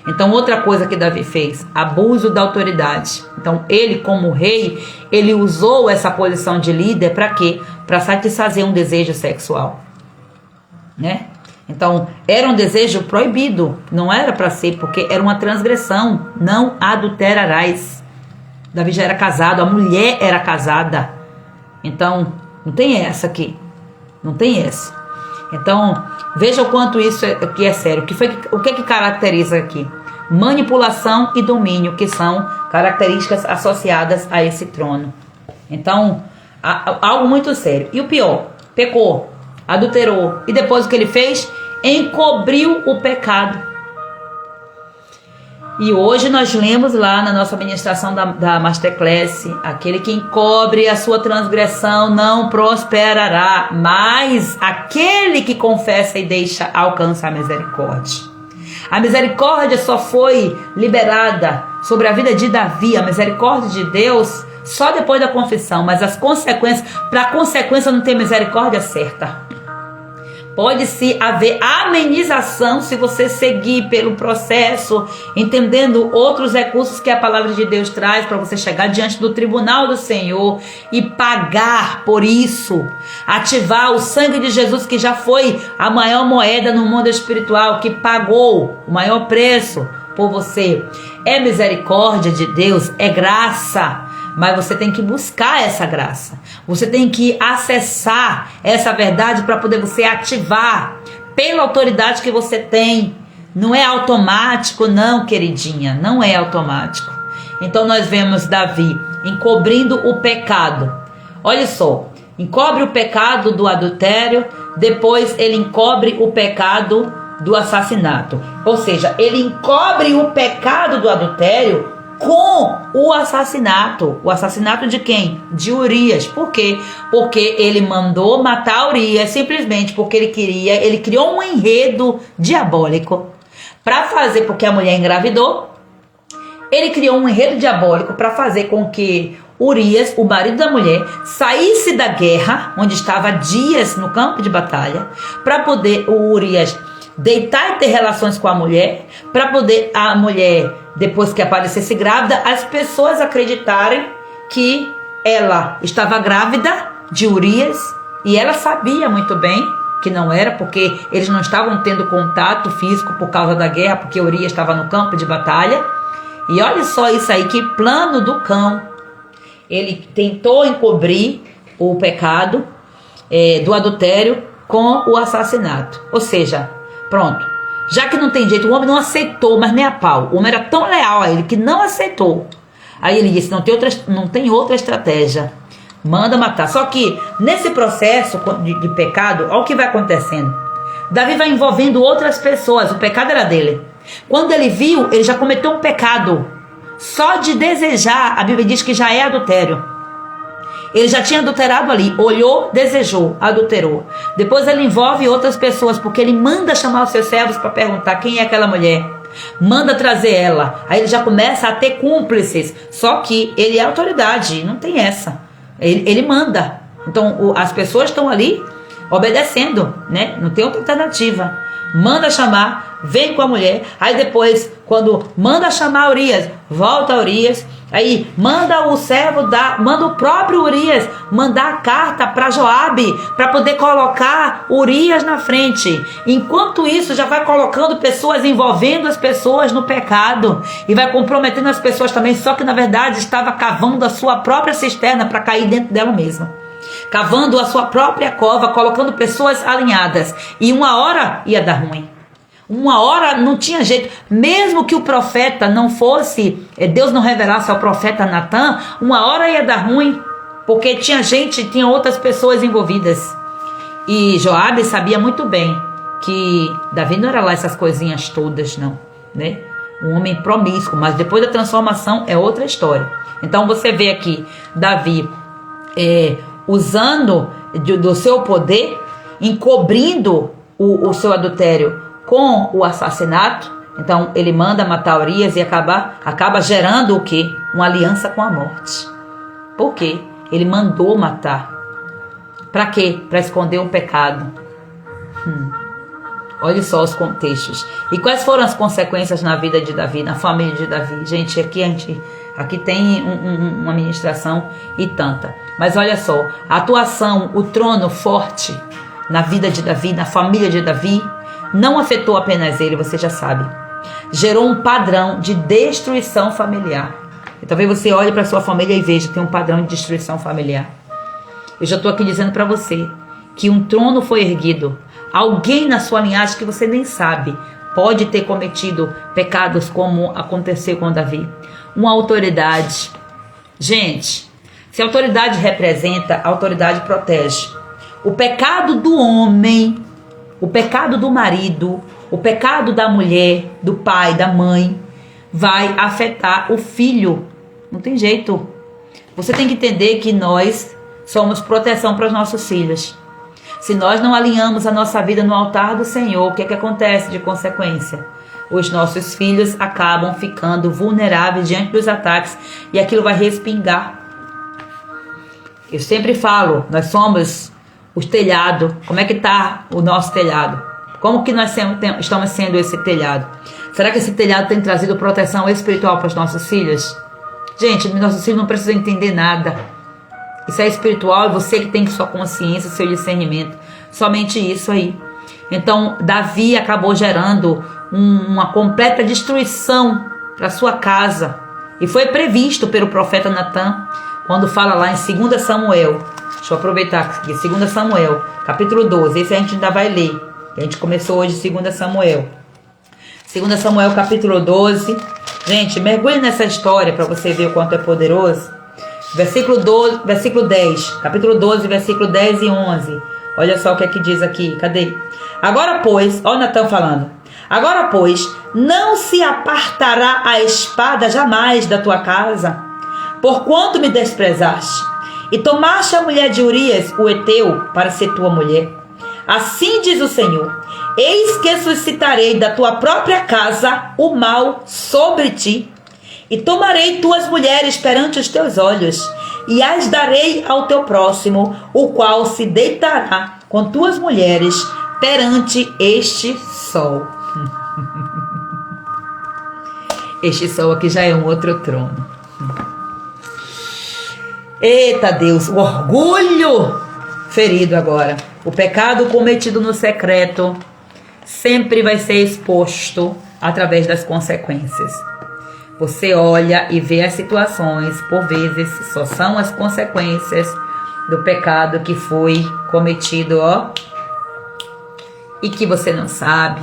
Então, outra coisa que Davi fez, abuso da autoridade. Então, ele como rei, ele usou essa posição de líder para quê? Para satisfazer um desejo sexual, né? Então, era um desejo proibido, não era para ser, porque era uma transgressão. Não adulterarás. Davi já era casado, a mulher era casada. Então, não tem essa aqui, não tem essa. Então, veja o quanto isso aqui é sério. O que que caracteriza aqui? Manipulação e domínio, que são características associadas a esse trono. Então, algo muito sério. E o pior, pecou, adulterou. E depois o que ele fez? Encobriu o pecado. E hoje nós lemos lá na nossa ministração da Masterclass: aquele que encobre a sua transgressão não prosperará, mas aquele que confessa e deixa alcança a misericórdia. A misericórdia só foi liberada sobre a vida de Davi, a misericórdia de Deus, só depois da confissão. Mas as consequências, para a consequência não ter misericórdia certa. Pode-se haver amenização se você seguir pelo processo, entendendo outros recursos que a palavra de Deus traz para você chegar diante do tribunal do Senhor e pagar por isso. Ativar o sangue de Jesus, que já foi a maior moeda no mundo espiritual, que pagou o maior preço por você. É misericórdia de Deus, é graça. Mas você tem que buscar essa graça. Você tem que acessar essa verdade para poder você ativar pela autoridade que você tem. Não é automático, não, queridinha. Não é automático. Então nós vemos Davi encobrindo o pecado. Olha só, encobre o pecado do adultério, depois ele encobre o pecado do assassinato. Ou seja, ele encobre o pecado do adultério com o assassinato. O assassinato de quem? De Urias. Por quê? Porque ele mandou matar Urias simplesmente porque ele criou um enredo diabólico para fazer, porque a mulher engravidou. Ele criou um enredo diabólico para fazer com que Urias, o marido da mulher, saísse da guerra, onde estava há dias no campo de batalha, para poder o Urias deitar e ter relações com a mulher, para poder a mulher, depois que aparecesse grávida, as pessoas acreditarem que ela estava grávida de Urias, e ela sabia muito bem que não era, porque eles não estavam tendo contato físico por causa da guerra, porque Urias estava no campo de batalha. E olha só isso aí, que plano do cão. Ele tentou encobrir o pecado do adultério com o assassinato. Ou seja, pronto, já que não tem jeito, o homem não aceitou, mas nem a pau. O homem era tão leal a ele que não aceitou. Aí ele disse, não tem outra estratégia, manda matar. Só que nesse processo de pecado, olha o que vai acontecendo. Davi vai envolvendo outras pessoas, o pecado era dele. Quando ele viu, ele já cometeu um pecado. Só de desejar, a Bíblia diz que já é adultério. Ele já tinha adulterado ali, olhou, desejou, adulterou. Depois ele envolve outras pessoas, porque ele manda chamar os seus servos para perguntar quem é aquela mulher. Manda trazer ela. Aí ele já começa a ter cúmplices. Só que ele é autoridade, não tem essa. Ele manda. Então as pessoas estão ali obedecendo, né? Não tem outra alternativa. Manda chamar, vem com a mulher. Aí depois, quando manda chamar Urias, volta a Urias. Aí manda manda o próprio Urias mandar a carta para Joabe para poder colocar Urias na frente. Enquanto isso, já vai colocando pessoas, envolvendo as pessoas no pecado e vai comprometendo as pessoas também, só que na verdade estava cavando a sua própria cisterna para cair dentro dela mesma, cavando a sua própria cova, colocando pessoas alinhadas, e uma hora ia dar ruim. Uma hora não tinha jeito, mesmo que o profeta não fosse, Deus não revelasse ao profeta Natan, uma hora ia dar ruim, porque tinha outras pessoas envolvidas. E Joabe sabia muito bem que Davi não era lá essas coisinhas todas, não, né? Um homem promíscuo, mas depois da transformação é outra história. Então você vê aqui Davi usando do seu poder, encobrindo o seu adultério com o assassinato. Então ele manda matar Urias e acaba gerando o quê? Uma aliança com a morte. Por quê? Ele mandou matar. Para quê? Para esconder o pecado. Olha só os contextos. E quais foram as consequências na vida de Davi, na família de Davi? Gente, aqui tem uma ministração e tanta. Mas olha só, a atuação, o trono forte na vida de Davi, na família de Davi, não afetou apenas ele, você já sabe. Gerou um padrão de destruição familiar. E talvez você olhe para sua família e veja que tem um padrão de destruição familiar. Eu já estou aqui dizendo para você que um trono foi erguido. Alguém na sua linhagem que você nem sabe pode ter cometido pecados como aconteceu com Davi. Uma autoridade. Gente, se a autoridade representa, a autoridade protege. O pecado do homem, o pecado do marido, o pecado da mulher, do pai, da mãe, vai afetar o filho. Não tem jeito. Você tem que entender que nós somos proteção para os nossos filhos. Se nós não alinhamos a nossa vida no altar do Senhor, o que acontece de consequência? Os nossos filhos acabam ficando vulneráveis diante dos ataques e aquilo vai respingar. Eu sempre falo, nós somos os telhados. Como é que está o nosso telhado? Como que nós estamos sendo esse telhado? Será que esse telhado tem trazido proteção espiritual para os nossos filhos? Gente, nossos filhos não precisam entender nada. Isso é espiritual, é você que tem sua consciência, seu discernimento. Somente isso aí. Então, Davi acabou gerando uma completa destruição para sua casa. E foi previsto pelo profeta Natan, quando fala lá em 2 Samuel. Deixa eu aproveitar aqui, 2 Samuel, capítulo 12. Esse a gente ainda vai ler. A gente começou hoje 2 Samuel. 2 Samuel, capítulo 12. Gente, mergulhe nessa história para você ver o quanto é poderoso. Versículo 10, capítulo 12, versículo 10 e 11. Olha só o que é que diz aqui. Cadê? Agora, pois, olha o Natan falando. Agora, pois, não se apartará a espada jamais da tua casa, porquanto me desprezaste, e tomaste a mulher de Urias, o heteu, para ser tua mulher. Assim diz o Senhor: eis que suscitarei da tua própria casa o mal sobre ti, e tomarei tuas mulheres perante os teus olhos, e as darei ao teu próximo, o qual se deitará com tuas mulheres perante este sol. Este sol aqui já é um outro trono. Eita Deus, o orgulho ferido agora. O pecado cometido no secreto sempre vai ser exposto através das consequências. Você olha e vê as situações, por vezes só são as consequências do pecado que foi cometido, e que você não sabe.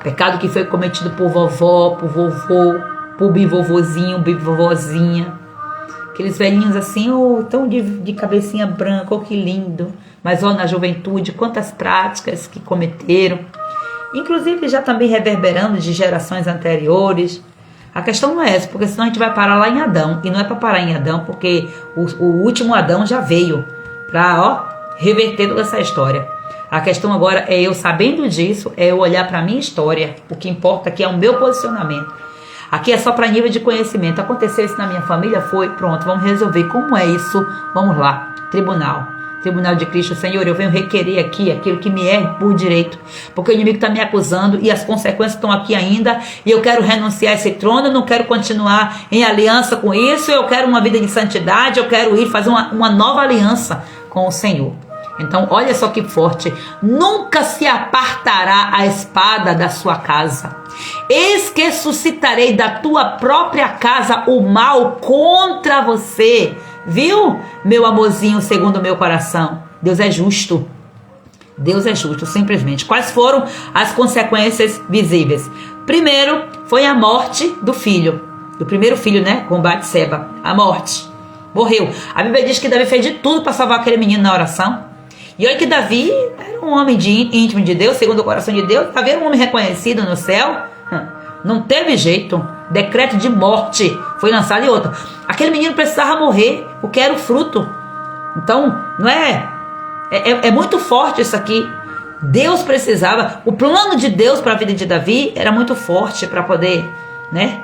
Pecado que foi cometido por vovó, por vovô, por bivovozinho, bivovozinha. Aqueles velhinhos assim, tão de cabecinha branca, que lindo. Mas na juventude, quantas práticas que cometeram. Inclusive já também reverberando de gerações anteriores. A questão não é essa, porque senão a gente vai parar lá em Adão. E não é para parar em Adão, porque o último Adão já veio para reverter toda essa história. A questão agora é eu sabendo disso, é eu olhar para a minha história. O que importa aqui é o meu posicionamento. Aqui é só para nível de conhecimento. Aconteceu isso na minha família? Foi, pronto, vamos resolver. Como é isso? Vamos lá, tribunal. tribunal de Cristo. Senhor, eu venho requerer aqui aquilo que me é por direito, porque o inimigo está me acusando e as consequências estão aqui ainda, e eu quero renunciar a esse trono, eu não quero continuar em aliança com isso, eu quero uma vida de santidade, eu quero ir fazer uma nova aliança com o Senhor. Então, olha só que forte. Nunca se apartará a espada da sua casa. Eis que suscitarei da tua própria casa o mal contra você. Viu, meu amorzinho, segundo o meu coração? Deus é justo. Deus é justo, simplesmente. Quais foram as consequências visíveis? Primeiro, foi a morte do filho. Do primeiro filho, né? Com Batseba. A morte. Morreu. A Bíblia diz que Davi fez de tudo para salvar aquele menino na oração. E olha que Davi era um homem íntimo de Deus, segundo o coração de Deus. Davi era um homem reconhecido no céu. Não teve jeito. Decreto de morte foi lançado. E outra, aquele menino precisava morrer, porque era o fruto. Então, não é? É muito forte isso aqui. Deus precisava. O plano de Deus para a vida de Davi era muito forte para poder, né,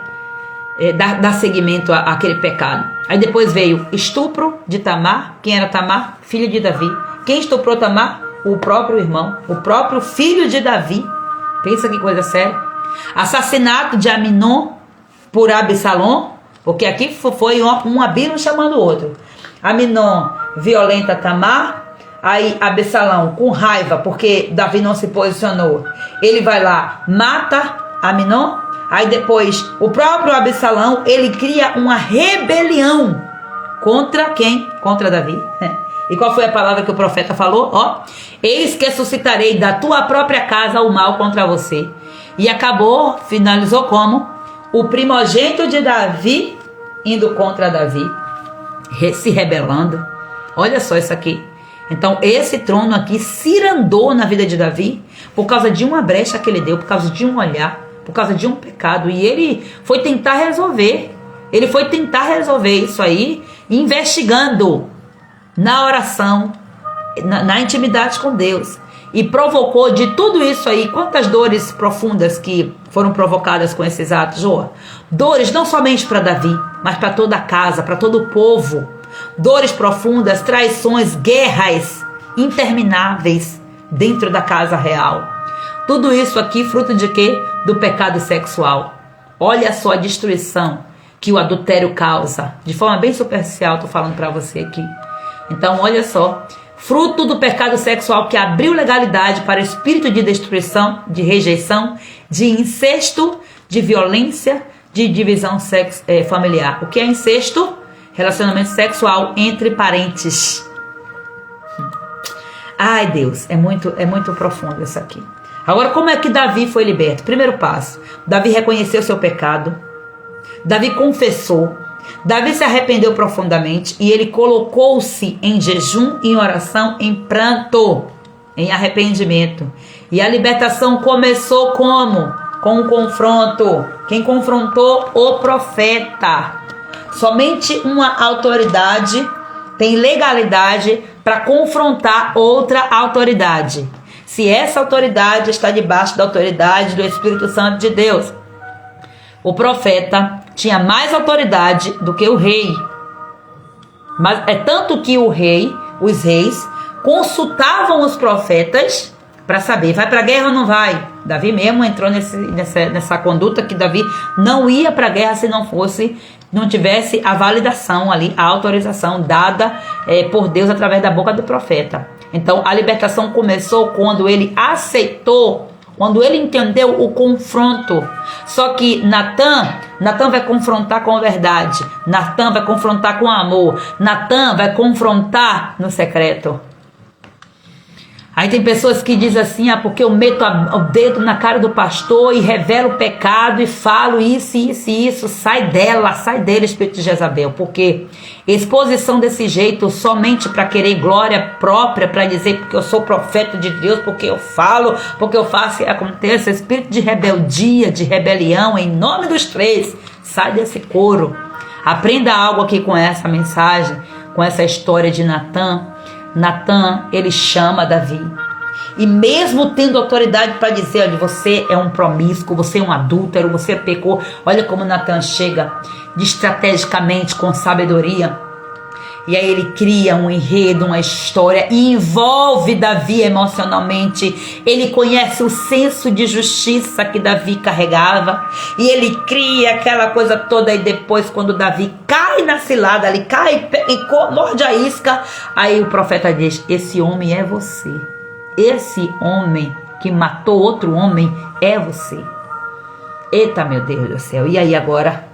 dar seguimento àquele pecado. Aí depois veio estupro de Tamar. Quem era Tamar? Filho de Davi. Quem estuprou Tamar? O próprio irmão, o próprio filho de Davi. Pensa que coisa séria. Assassinato de Aminon por Absalom, porque aqui foi um Abino chamando o outro. Aminon violenta Tamar, aí Absalom com raiva, porque Davi não se posicionou, ele vai lá, mata Aminon. Aí depois o próprio Absalom, ele cria uma rebelião contra quem? Contra Davi. E qual foi a palavra que o profeta falou? Ó, eis que suscitarei da tua própria casa o mal contra você. E acabou, finalizou como? O primogênito de Davi indo contra Davi, se rebelando. Olha só isso aqui. Então esse trono aqui cirandou na vida de Davi por causa de uma brecha que ele deu, por causa de um olhar, por causa de um pecado. E ele foi tentar resolver. Ele foi tentar resolver isso aí, investigando na oração, na intimidade com Deus. E provocou de tudo isso aí, quantas dores profundas que foram provocadas com esses atos, Joa? Dores não somente para Davi, mas para toda a casa, para todo o povo. Dores profundas, traições, guerras intermináveis dentro da casa real. Tudo isso aqui fruto de quê? Do pecado sexual. Olha só a destruição que o adultério causa. De forma bem superficial, estou falando para você aqui. Então, olha só. Fruto do pecado sexual que abriu legalidade para espírito de destruição, de rejeição, de incesto, de violência, de divisão familiar. O que é incesto? Relacionamento sexual entre parentes. Ai, Deus, é muito profundo isso aqui. Agora, como é que Davi foi liberto? Primeiro passo, Davi reconheceu seu pecado, Davi confessou, Davi se arrependeu profundamente e ele colocou-se em jejum, em oração, em pranto, em arrependimento. E a libertação começou como? Com um confronto. Quem confrontou? O profeta. Somente uma autoridade tem legalidade para confrontar outra autoridade. Se essa autoridade está debaixo da autoridade do Espírito Santo de Deus. O profeta tinha mais autoridade do que o rei. Mas é tanto que os reis, consultavam os profetas para saber, vai para a guerra ou não vai? Davi mesmo entrou nessa conduta que Davi não ia para a guerra se não tivesse a validação ali, a autorização dada por Deus através da boca do profeta. Então a libertação começou quando ele aceitou, quando ele entendeu o confronto. Só que Natan vai confrontar com a verdade, Natan vai confrontar com amor, Natan vai confrontar no secreto. Aí tem pessoas que dizem assim, porque eu meto o dedo na cara do pastor e revelo o pecado e falo isso, sai dele, espírito de Jezabel, porque exposição desse jeito somente para querer glória própria, para dizer porque eu sou profeta de Deus, porque eu falo, porque eu faço e acontece, espírito de rebeldia, de rebelião, em nome dos três, sai desse coro. Aprenda algo aqui com essa mensagem, com essa história de Natan. Natan, ele chama Davi. E mesmo tendo autoridade para dizer, olha, você é um promíscuo, você é um adúltero, você pecou. Olha como Natan chega estrategicamente, com sabedoria. E aí ele cria um enredo, uma história, e envolve Davi emocionalmente. Ele conhece o senso de justiça que Davi carregava, e ele cria aquela coisa toda. E depois, quando Davi cai na cilada, ele cai e morde a isca, aí o profeta diz: esse homem é você. Esse homem que matou outro homem é você. Eita, meu Deus do céu. E aí agora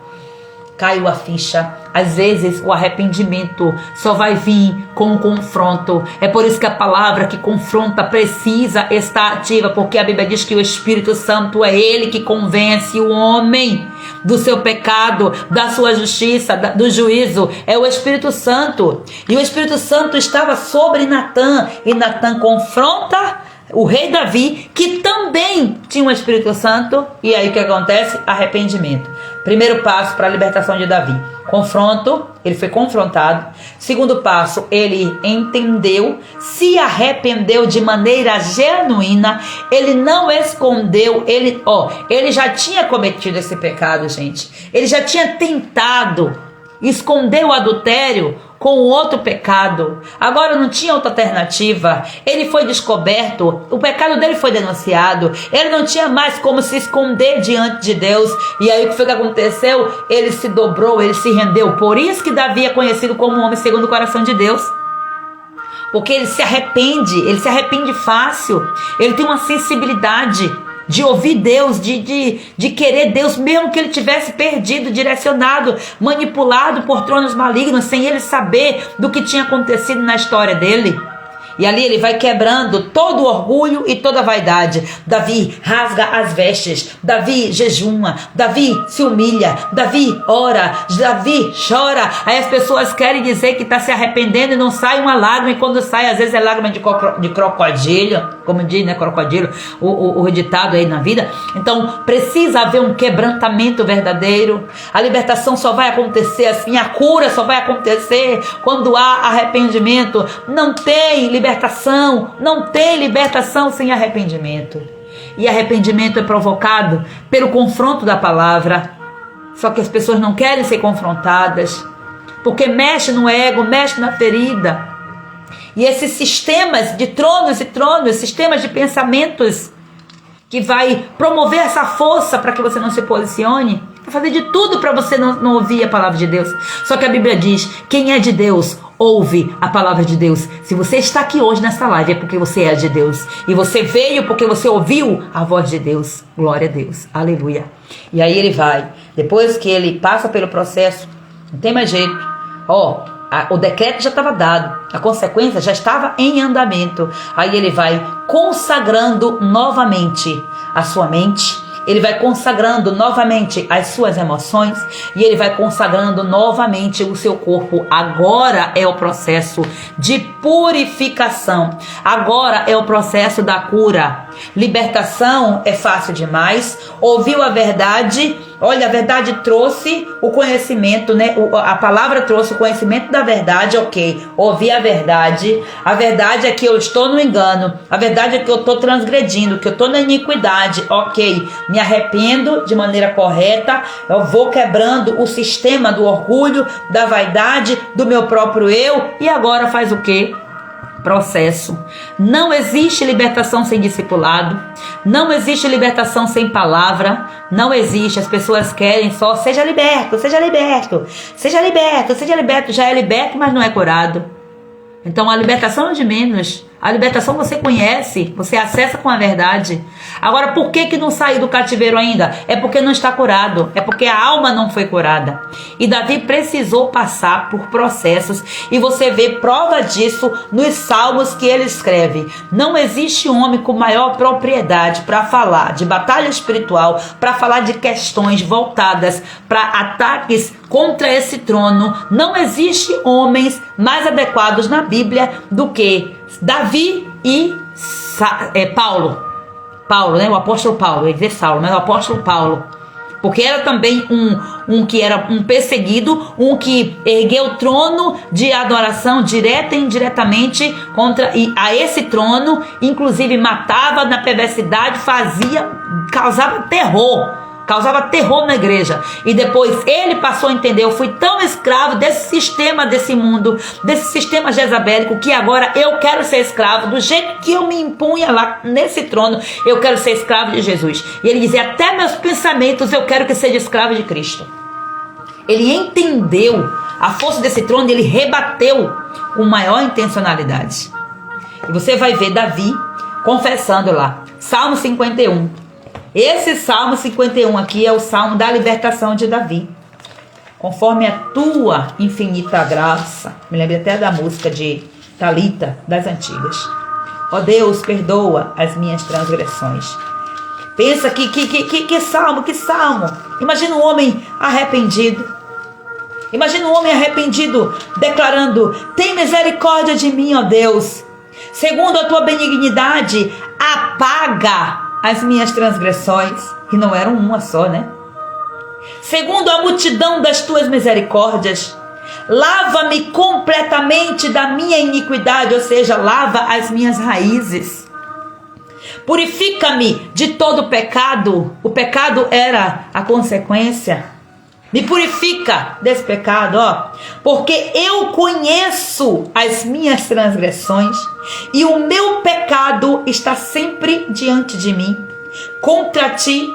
caiu a ficha. Às vezes o arrependimento só vai vir com um confronto. É por isso que a palavra que confronta precisa estar ativa, porque a Bíblia diz que o Espírito Santo é ele que convence o homem do seu pecado, da sua justiça, do juízo. É o Espírito Santo. E o Espírito Santo estava sobre Natã, e Natã confronta o rei Davi, que também tinha o Espírito Santo. E aí o que acontece? Arrependimento. Primeiro passo para a libertação de Davi: confronto. Ele foi confrontado. Segundo passo, ele entendeu, se arrependeu de maneira genuína. Ele não escondeu. Ele já tinha cometido esse pecado, gente. Ele já tinha tentado esconder o adultério com outro pecado. Agora não tinha outra alternativa. Ele foi descoberto, o pecado dele foi denunciado. Ele não tinha mais como se esconder diante de Deus. E aí o que foi que aconteceu? Ele se dobrou, ele se rendeu. Por isso que Davi é conhecido como um homem segundo o coração de Deus. Porque ele se arrepende fácil. Ele tem uma sensibilidade de ouvir Deus, de querer Deus, mesmo que ele tivesse perdido, direcionado, manipulado por tronos malignos, sem ele saber do que tinha acontecido na história dele. E ali ele vai quebrando todo o orgulho e toda a vaidade. Davi rasga as vestes, Davi jejuma, Davi se humilha, Davi ora, Davi chora. Aí as pessoas querem dizer que está se arrependendo e não sai uma lágrima, e quando sai, às vezes é lágrima de crocodilo, como diz, né, crocodilo, o ditado aí na vida. Então precisa haver um quebrantamento verdadeiro. A libertação só vai acontecer assim, a cura só vai acontecer quando há arrependimento. Não tem libertação sem arrependimento. E arrependimento é provocado pelo confronto da palavra. Só que as pessoas não querem ser confrontadas, porque mexe no ego, mexe na ferida. E esses sistemas de tronos e tronos, sistemas de pensamentos que vai promover essa força para que você não se posicione, vai fazer de tudo para você não ouvir a palavra de Deus. Só que a Bíblia diz: quem é de Deus ouve a palavra de Deus. Se você está aqui hoje nessa live, é porque você é de Deus. E você veio porque você ouviu a voz de Deus. Glória a Deus. Aleluia. E aí ele vai. Depois que ele passa pelo processo, não tem mais jeito. O decreto já estava dado. A consequência já estava em andamento. Aí ele vai consagrando novamente a sua mente. Ele vai consagrando novamente as suas emoções, e ele vai consagrando novamente o seu corpo. Agora é o processo de purificação. Agora é o processo da cura. Libertação é fácil demais. Ouviu a verdade. Olha, a verdade trouxe o conhecimento, né? A palavra trouxe o conhecimento da verdade, ok. Ouvi a verdade. A verdade é que eu estou no engano. A verdade é que eu estou transgredindo, que eu estou na iniquidade, ok. Me arrependo de maneira correta. Eu vou quebrando o sistema do orgulho, da vaidade, do meu próprio eu. E agora faz o quê? Processo. Não existe libertação sem discipulado. Não existe libertação sem palavra. Não existe. As pessoas querem só: seja liberto, seja liberto, seja liberto, seja liberto. Já é liberto, mas não é curado. Então a libertação é de menos. A libertação você conhece, você acessa com a verdade. Agora, por que não saiu do cativeiro ainda? É porque não está curado, é porque a alma não foi curada. E Davi precisou passar por processos, e você vê prova disso nos salmos que ele escreve. Não existe homem com maior propriedade para falar de batalha espiritual, para falar de questões voltadas para ataques contra esse trono. Não existe homens mais adequados na Bíblia do que Davi e Paulo, né? O apóstolo Paulo, eu ia dizer Saulo, mas o apóstolo Paulo, porque era também um que era um perseguido, um que ergueu o trono de adoração direta e indiretamente a esse trono, inclusive matava na perversidade, causava terror causava terror na igreja. E depois ele passou a entender: eu fui tão escravo desse sistema, desse mundo, desse sistema jezabélico, que agora eu quero ser escravo do jeito que eu me impunha lá nesse trono. Eu quero ser escravo de Jesus. E ele dizia: até meus pensamentos eu quero que seja escravo de Cristo. Ele entendeu a força desse trono e ele rebateu com maior intencionalidade. E você vai ver Davi confessando lá, Salmo 51. Esse Salmo 51 aqui é o Salmo da libertação de Davi. Conforme a tua infinita graça. Me lembro até da música de Talita, das antigas. Ó Deus, perdoa as minhas transgressões. Pensa que salmo, que salmo. Imagina um homem arrependido. Imagina um homem arrependido declarando: tem misericórdia de mim, ó Deus. Segundo a tua benignidade, apaga as minhas transgressões. E não eram uma só, né? Segundo a multidão das tuas misericórdias, lava-me completamente da minha iniquidade, ou seja, lava as minhas raízes. Purifica-me de todo pecado. O pecado era a consequência. Me purifica desse pecado, ó, porque eu conheço as minhas transgressões e o meu pecado está sempre diante de mim. Contra ti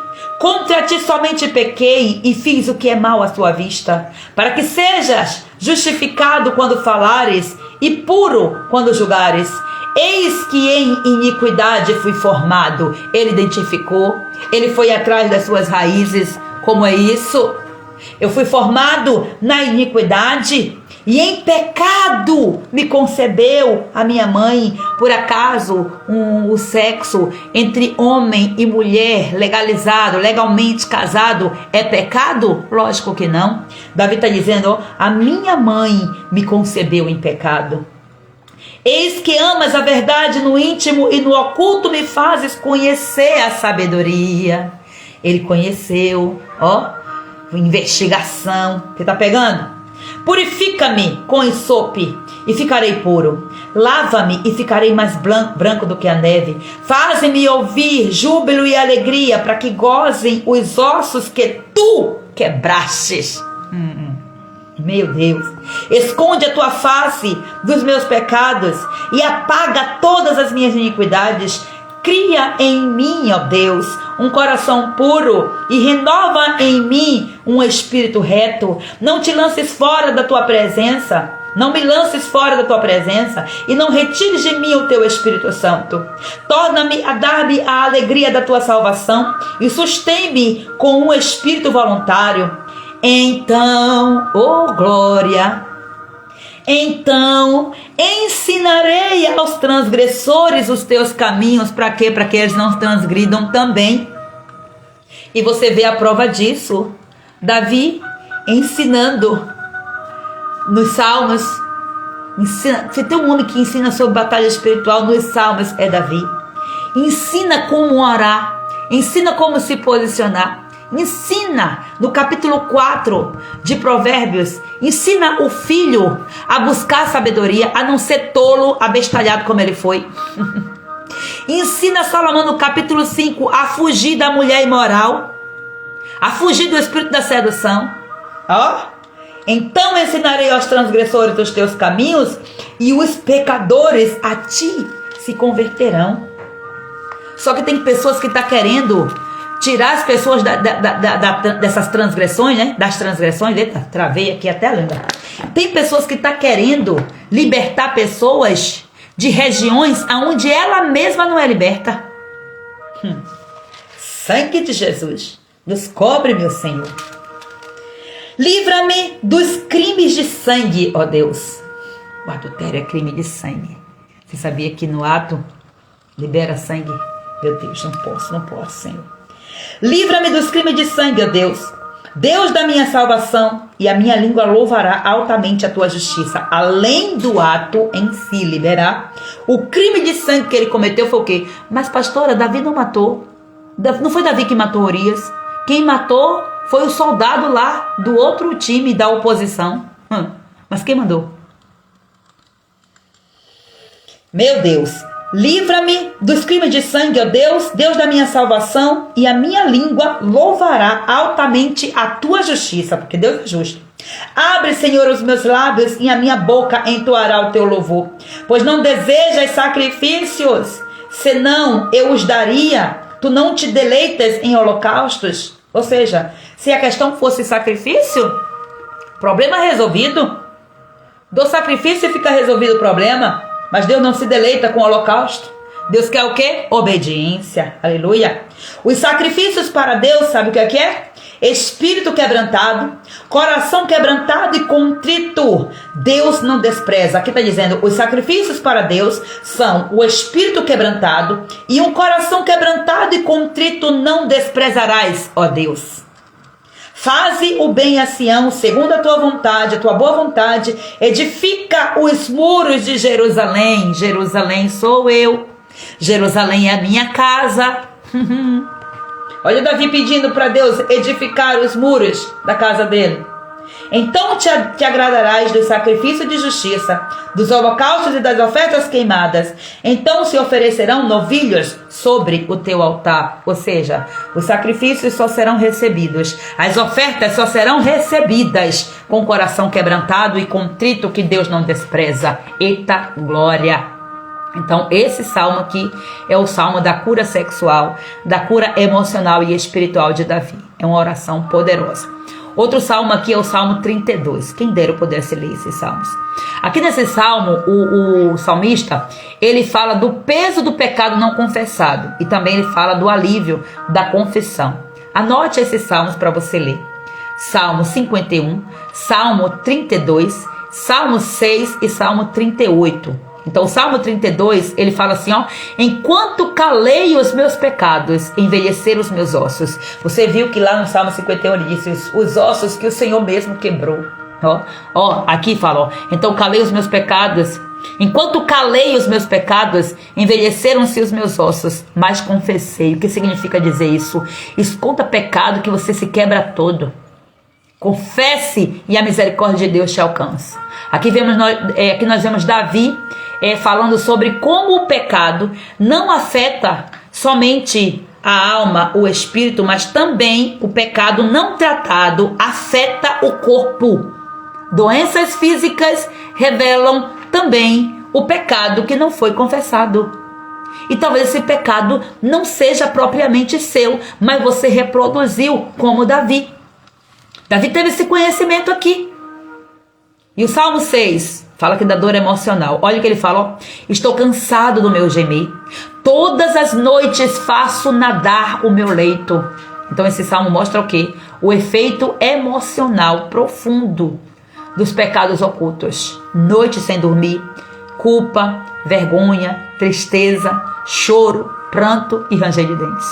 somente pequei e fiz o que é mal à tua vista, para que sejas justificado quando falares e puro quando julgares. Eis que em iniquidade fui formado. Ele identificou, ele foi atrás das suas raízes. Como é isso? Eu fui formado na iniquidade e em pecado me concebeu a minha mãe. Por acaso o sexo entre homem e mulher legalizado, legalmente casado, é pecado? Lógico que não. Davi está dizendo: ó, a minha mãe me concebeu em pecado. Eis que amas a verdade no íntimo e no oculto me fazes conhecer a sabedoria. Ele conheceu, ó, investigação. Você tá pegando? Purifica-me com ensope e ficarei puro. Lava-me e ficarei mais branco do que a neve. Faze-me ouvir júbilo e alegria, para que gozem os ossos que tu quebrastes. Meu Deus, esconde a tua face dos meus pecados e apaga todas as minhas iniquidades. Cria em mim, ó Deus, um coração puro e renova em mim um espírito reto. Não te lances fora da tua presença. Não me lances fora da tua presença e não retires de mim o teu Espírito Santo. Torna-me a dar-me a alegria da tua salvação e sustém-me com um espírito voluntário. Então, ó glória, então ensinarei aos transgressores os teus caminhos. Para quê? Para que eles não transgridam também. E você vê a prova disso. Davi ensinando nos Salmos. Se tem um homem que ensina sobre batalha espiritual nos Salmos, é Davi. Ensina como orar, ensina como se posicionar. Ensina no capítulo 4 de Provérbios, ensina o filho a buscar sabedoria, a não ser tolo, abestalhado como ele foi. Ensina Salomão no capítulo 5 a fugir da mulher imoral, a fugir do espírito da sedução. Ó, então ensinarei aos transgressores os teus caminhos e os pecadores a ti se converterão. Só que tem pessoas que estão querendo tirar as pessoas dessas transgressões, né? Das transgressões. Eita, travei aqui até a língua. Tem pessoas que estão querendo libertar pessoas de regiões onde ela mesma não é liberta. Sangue de Jesus, nos cobre, meu Senhor. Livra-me dos crimes de sangue, ó Deus. O adultério é crime de sangue. Você sabia que no ato libera sangue? Meu Deus, não posso, Senhor. Livra-me dos crimes de sangue, ó Deus, Deus da minha salvação, e a minha língua louvará altamente a tua justiça. Além do ato em si liberar, o crime de sangue que ele cometeu foi o quê? Mas pastora, Davi não matou. Não foi Davi que matou Urias. Quem matou foi o soldado lá do outro time da oposição. Mas quem mandou? Meu Deus, Livra-me dos crimes de sangue, ó Deus, Deus da minha salvação, e a minha língua louvará altamente a tua justiça, porque Deus é justo. Abre, Senhor, os meus lábios, e a minha boca entoará o teu louvor. Pois não desejas sacrifícios, senão eu os daria. Tu não te deleitas em holocaustos. Ou seja, se a questão fosse sacrifício, problema resolvido. Do sacrifício fica resolvido o problema. Mas Deus não se deleita com o holocausto. Deus quer o quê? Obediência. Aleluia. Os sacrifícios para Deus, sabe o que é? Espírito quebrantado, coração quebrantado e contrito. Deus não despreza. Aqui está dizendo, os sacrifícios para Deus são o espírito quebrantado e um coração quebrantado e contrito não desprezarás, ó Deus. Faze o bem a Sião, segundo a tua vontade, a tua boa vontade. Edifica os muros de Jerusalém. Jerusalém sou eu. Jerusalém é a minha casa. Olha Davi pedindo para Deus edificar os muros da casa dele. Então te agradarás do sacrifício de justiça, dos holocaustos e das ofertas queimadas. Então se oferecerão novilhos sobre o teu altar. Ou seja, os sacrifícios só serão recebidos, as ofertas só serão recebidas com o coração quebrantado e contrito, que Deus não despreza. Eita glória! Então esse salmo aqui é o salmo da cura sexual, da cura emocional e espiritual de Davi. É uma oração poderosa. Outro salmo aqui é o Salmo 32. Quem dera eu pudesse ler esses salmos. Aqui nesse salmo, o salmista, ele fala do peso do pecado não confessado. E também ele fala do alívio da confissão. Anote esses salmos para você ler. Salmo 51, Salmo 32, Salmo 6 e Salmo 38. Então o Salmo 32, ele fala assim, ó: enquanto calei os meus pecados, envelheceram os meus ossos. Você viu que lá no Salmo 51 ele disse, os ossos que o Senhor mesmo quebrou. Aqui fala, ó, então calei os meus pecados. Enquanto calei os meus pecados, envelheceram-se os meus ossos, mas confessei. O que significa dizer isso? Esconda pecado que você se quebra todo. Confesse e a misericórdia de Deus te alcança. Aqui nós vemos Davi falando sobre como o pecado não afeta somente a alma, o espírito, mas também o pecado não tratado afeta o corpo. Doenças físicas revelam também o pecado que não foi confessado. E talvez esse pecado não seja propriamente seu, mas você reproduziu como Davi. Davi teve esse conhecimento aqui. E o Salmo 6 fala aqui da dor emocional. Olha o que ele fala, ó: estou cansado do meu gemer. Todas as noites faço nadar o meu leito. Então esse salmo mostra o quê? O efeito emocional profundo dos pecados ocultos. Noite sem dormir, culpa, vergonha, tristeza, choro, pranto e ranger de dentes.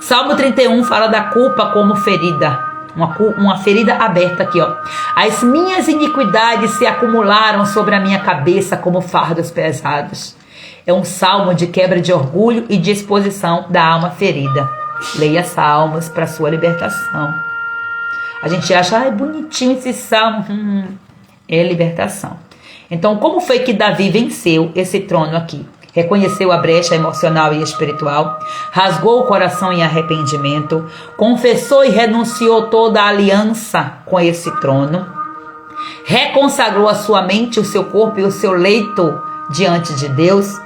Salmo 31 fala da culpa como ferida. Uma ferida aberta aqui, ó. As minhas iniquidades se acumularam sobre a minha cabeça como fardos pesados. É um salmo de quebra de orgulho e de exposição da alma ferida. Leia salmos para sua libertação. A gente acha, bonitinho esse salmo. É libertação. Então, como foi que Davi venceu esse trono aqui? Reconheceu a brecha emocional e espiritual, rasgou o coração em arrependimento, confessou e renunciou toda a aliança com esse trono, reconsagrou a sua mente, o seu corpo e o seu leito diante de Deus,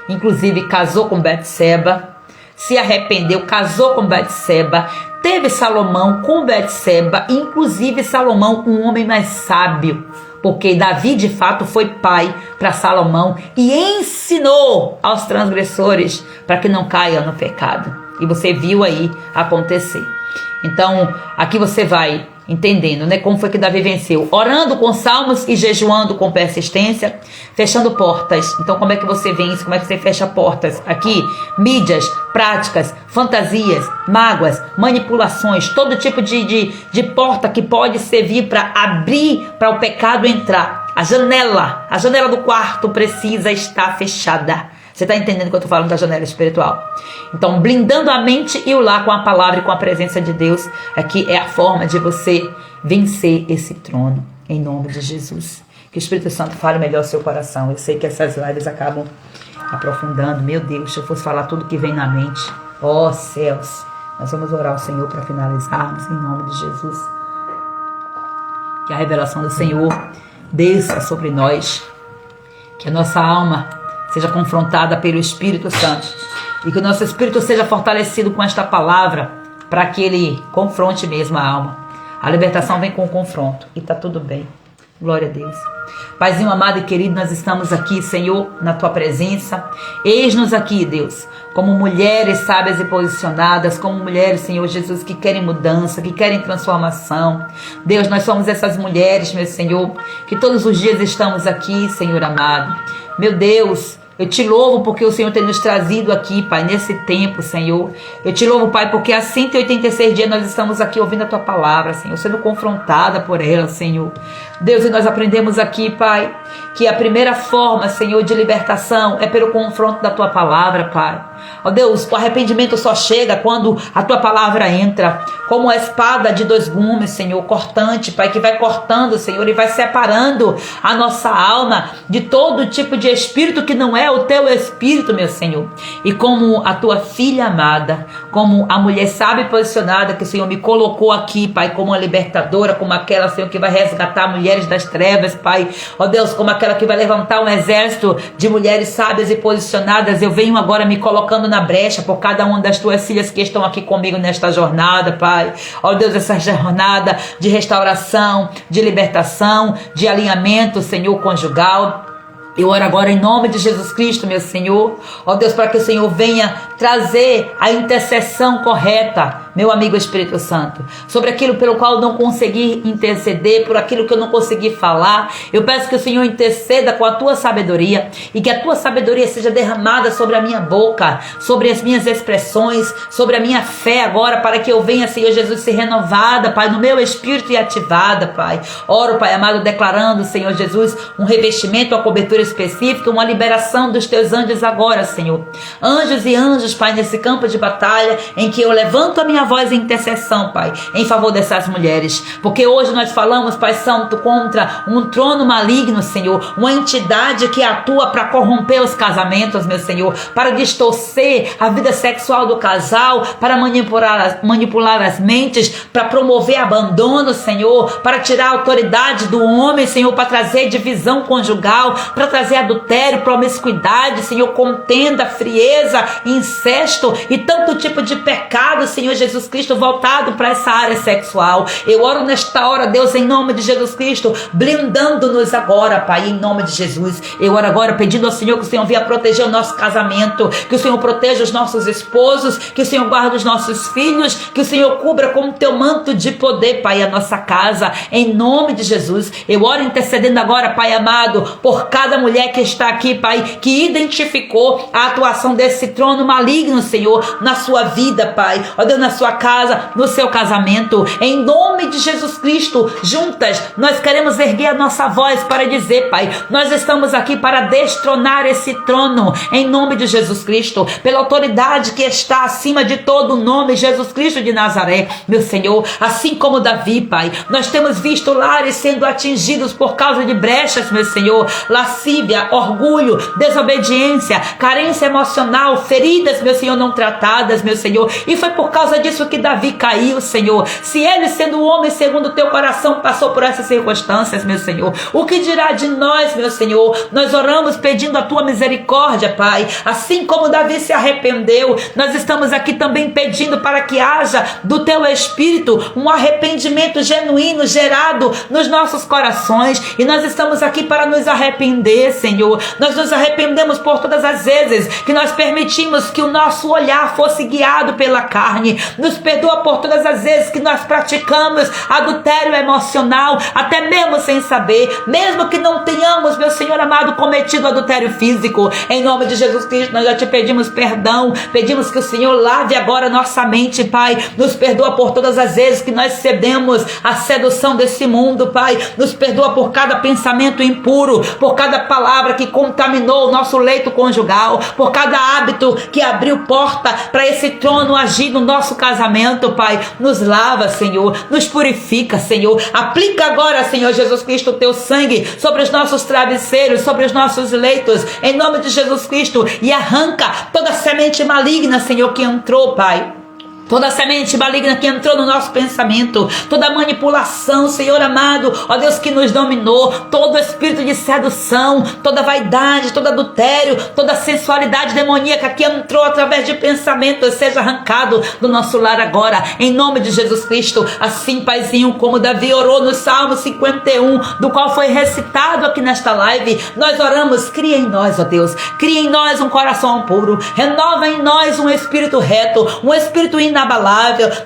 inclusive casou com Betseba, se arrependeu, casou com Betseba, teve Salomão com Betseba, inclusive Salomão, um homem mais sábio, porque Davi de fato foi pai para Salomão e ensinou aos transgressores para que não caiam no pecado. E você viu aí acontecer. Então aqui você vai entendendo, né, como foi que Davi venceu: orando com salmos e jejuando com persistência, fechando portas. Então como é que você vence? Como é que você fecha portas? Aqui, mídias, práticas, fantasias, mágoas, manipulações, todo tipo de porta que pode servir para abrir para o pecado entrar. A janela do quarto precisa estar fechada. Você está entendendo o que eu estou falando da janela espiritual? Então, blindando a mente e o lar com a palavra e com a presença de Deus, aqui é a forma de você vencer esse trono, em nome de Jesus. Que o Espírito Santo fale melhor ao seu coração. Eu sei que essas lives acabam aprofundando. Meu Deus, se eu fosse falar tudo que vem na mente, ó céus, nós vamos orar ao Senhor para finalizarmos, em nome de Jesus. Que a revelação do Senhor desça sobre nós, que a nossa alma seja confrontada pelo Espírito Santo e que o nosso espírito seja fortalecido com esta palavra, para que ele confronte mesmo a alma. A libertação vem com o confronto e está tudo bem. Glória a Deus. Paizinho amado e querido, nós estamos aqui, Senhor, na tua presença. Eis-nos aqui, Deus, como mulheres sábias e posicionadas, como mulheres, Senhor Jesus, que querem mudança, que querem transformação. Deus, nós somos essas mulheres, meu Senhor, que todos os dias estamos aqui, Senhor amado. Meu Deus, eu te louvo porque o Senhor tem nos trazido aqui, Pai, nesse tempo, Senhor. Eu te louvo, Pai, porque há 186 dias nós estamos aqui ouvindo a Tua palavra, Senhor, sendo confrontada por ela, Senhor. Deus, e nós aprendemos aqui, Pai, que a primeira forma, Senhor, de libertação é pelo confronto da Tua palavra, Pai. Ó Deus, o arrependimento só chega quando a Tua palavra entra, como a espada de 2 gumes, Senhor, cortante, Pai, que vai cortando, Senhor, e vai separando a nossa alma de todo tipo de espírito que não é o Teu Espírito, meu Senhor. E como a Tua filha amada, como a mulher sábia e posicionada que o Senhor me colocou aqui, Pai, como uma libertadora, como aquela, Senhor, que vai resgatar mulheres das trevas, Pai. Ó Deus, como aquela que vai levantar um exército de mulheres sábias e posicionadas, eu venho agora me colocando na brecha por cada uma das Tuas filhas que estão aqui comigo nesta jornada, Pai. Ó Deus, essa jornada de restauração, de libertação, de alinhamento, Senhor, conjugal. Eu oro agora em nome de Jesus Cristo, meu Senhor. Ó Deus, para que o Senhor venha trazer a intercessão correta, meu amigo Espírito Santo, sobre aquilo pelo qual eu não consegui interceder, por aquilo que eu não consegui falar. Eu peço que o Senhor interceda com a Tua sabedoria e que a Tua sabedoria seja derramada sobre a minha boca, sobre as minhas expressões, sobre a minha fé agora, para que eu venha, Senhor Jesus, ser renovada, Pai, no meu espírito e ativada, Pai. Oro, Pai amado, declarando, Senhor Jesus, um revestimento, uma cobertura específica, uma liberação dos Teus anjos agora, Senhor. Anjos e anjos, Pai, nesse campo de batalha em que eu levanto a minha voz em intercessão, Pai, em favor dessas mulheres, porque hoje nós falamos, Pai Santo, contra um trono maligno, Senhor, uma entidade que atua para corromper os casamentos, meu Senhor, para distorcer a vida sexual do casal, para manipular as mentes, para promover abandono, Senhor, para tirar a autoridade do homem, Senhor, para trazer divisão conjugal, para trazer adultério, promiscuidade, Senhor, contenda, frieza, incesto e tanto tipo de pecado, Senhor Jesus Cristo, voltado para essa área sexual. Eu oro nesta hora, Deus, em nome de Jesus Cristo, blindando-nos agora, Pai, em nome de Jesus. Eu oro agora pedindo ao Senhor que o Senhor venha proteger o nosso casamento, que o Senhor proteja os nossos esposos, que o Senhor guarde os nossos filhos, que o Senhor cubra com o Teu manto de poder, Pai, a nossa casa, em nome de Jesus. Eu oro intercedendo agora, Pai amado, por cada mulher que está aqui, Pai, que identificou a atuação desse trono maligno, Senhor, na sua vida, Pai, ó Deus, na sua casa, no seu casamento, em nome de Jesus Cristo. Juntas nós queremos erguer a nossa voz para dizer, Pai, nós estamos aqui para destronar esse trono, em nome de Jesus Cristo, pela autoridade que está acima de todo nome, Jesus Cristo de Nazaré, meu Senhor. Assim como Davi, Pai, nós temos visto lares sendo atingidos por causa de brechas, meu Senhor, lascívia, orgulho, desobediência, carência emocional, feridas, meu Senhor, não tratadas, meu Senhor, e foi por causa disso que Davi caiu, Senhor. Se ele, sendo homem segundo o Teu coração, passou por essas circunstâncias, meu Senhor, o que dirá de nós, meu Senhor? Nós oramos pedindo a Tua misericórdia, Pai, assim como Davi se arrependeu, nós estamos aqui também pedindo para que haja do Teu Espírito um arrependimento genuíno gerado nos nossos corações, e nós estamos aqui para nos arrepender, Senhor. Nós nos arrependemos por todas as vezes que nós permitimos que o nosso olhar fosse guiado pela carne. Nos perdoa por todas as vezes que nós praticamos adultério emocional, até mesmo sem saber, mesmo que não tenhamos, meu Senhor amado, cometido adultério físico. Em nome de Jesus Cristo, nós já Te pedimos perdão, pedimos que o Senhor lave agora nossa mente, Pai. Nos perdoa por todas as vezes que nós cedemos à sedução desse mundo, Pai. Nos perdoa por cada pensamento impuro, por cada palavra que contaminou o nosso leito conjugal, por cada hábito que abriu porta para esse trono agir no nosso casamento, Pai. Nos lava, Senhor, nos purifica, Senhor. Aplica agora, Senhor Jesus Cristo, o teu sangue sobre os nossos travesseiros, sobre os nossos leitos, em nome de Jesus Cristo, e arranca toda semente maligna, Senhor, que entrou, Pai. Toda semente maligna que entrou no nosso pensamento, toda manipulação, Senhor amado, ó Deus, que nos dominou, todo espírito de sedução, toda vaidade, todo adultério, toda sensualidade demoníaca que entrou através de pensamentos, seja arrancado do nosso lar agora, em nome de Jesus Cristo. Assim, Paizinho, como Davi orou no Salmo 51, do qual foi recitado aqui nesta live, nós oramos: cria em nós, ó Deus, cria em nós um coração puro, renova em nós um espírito reto, um espírito inabalável.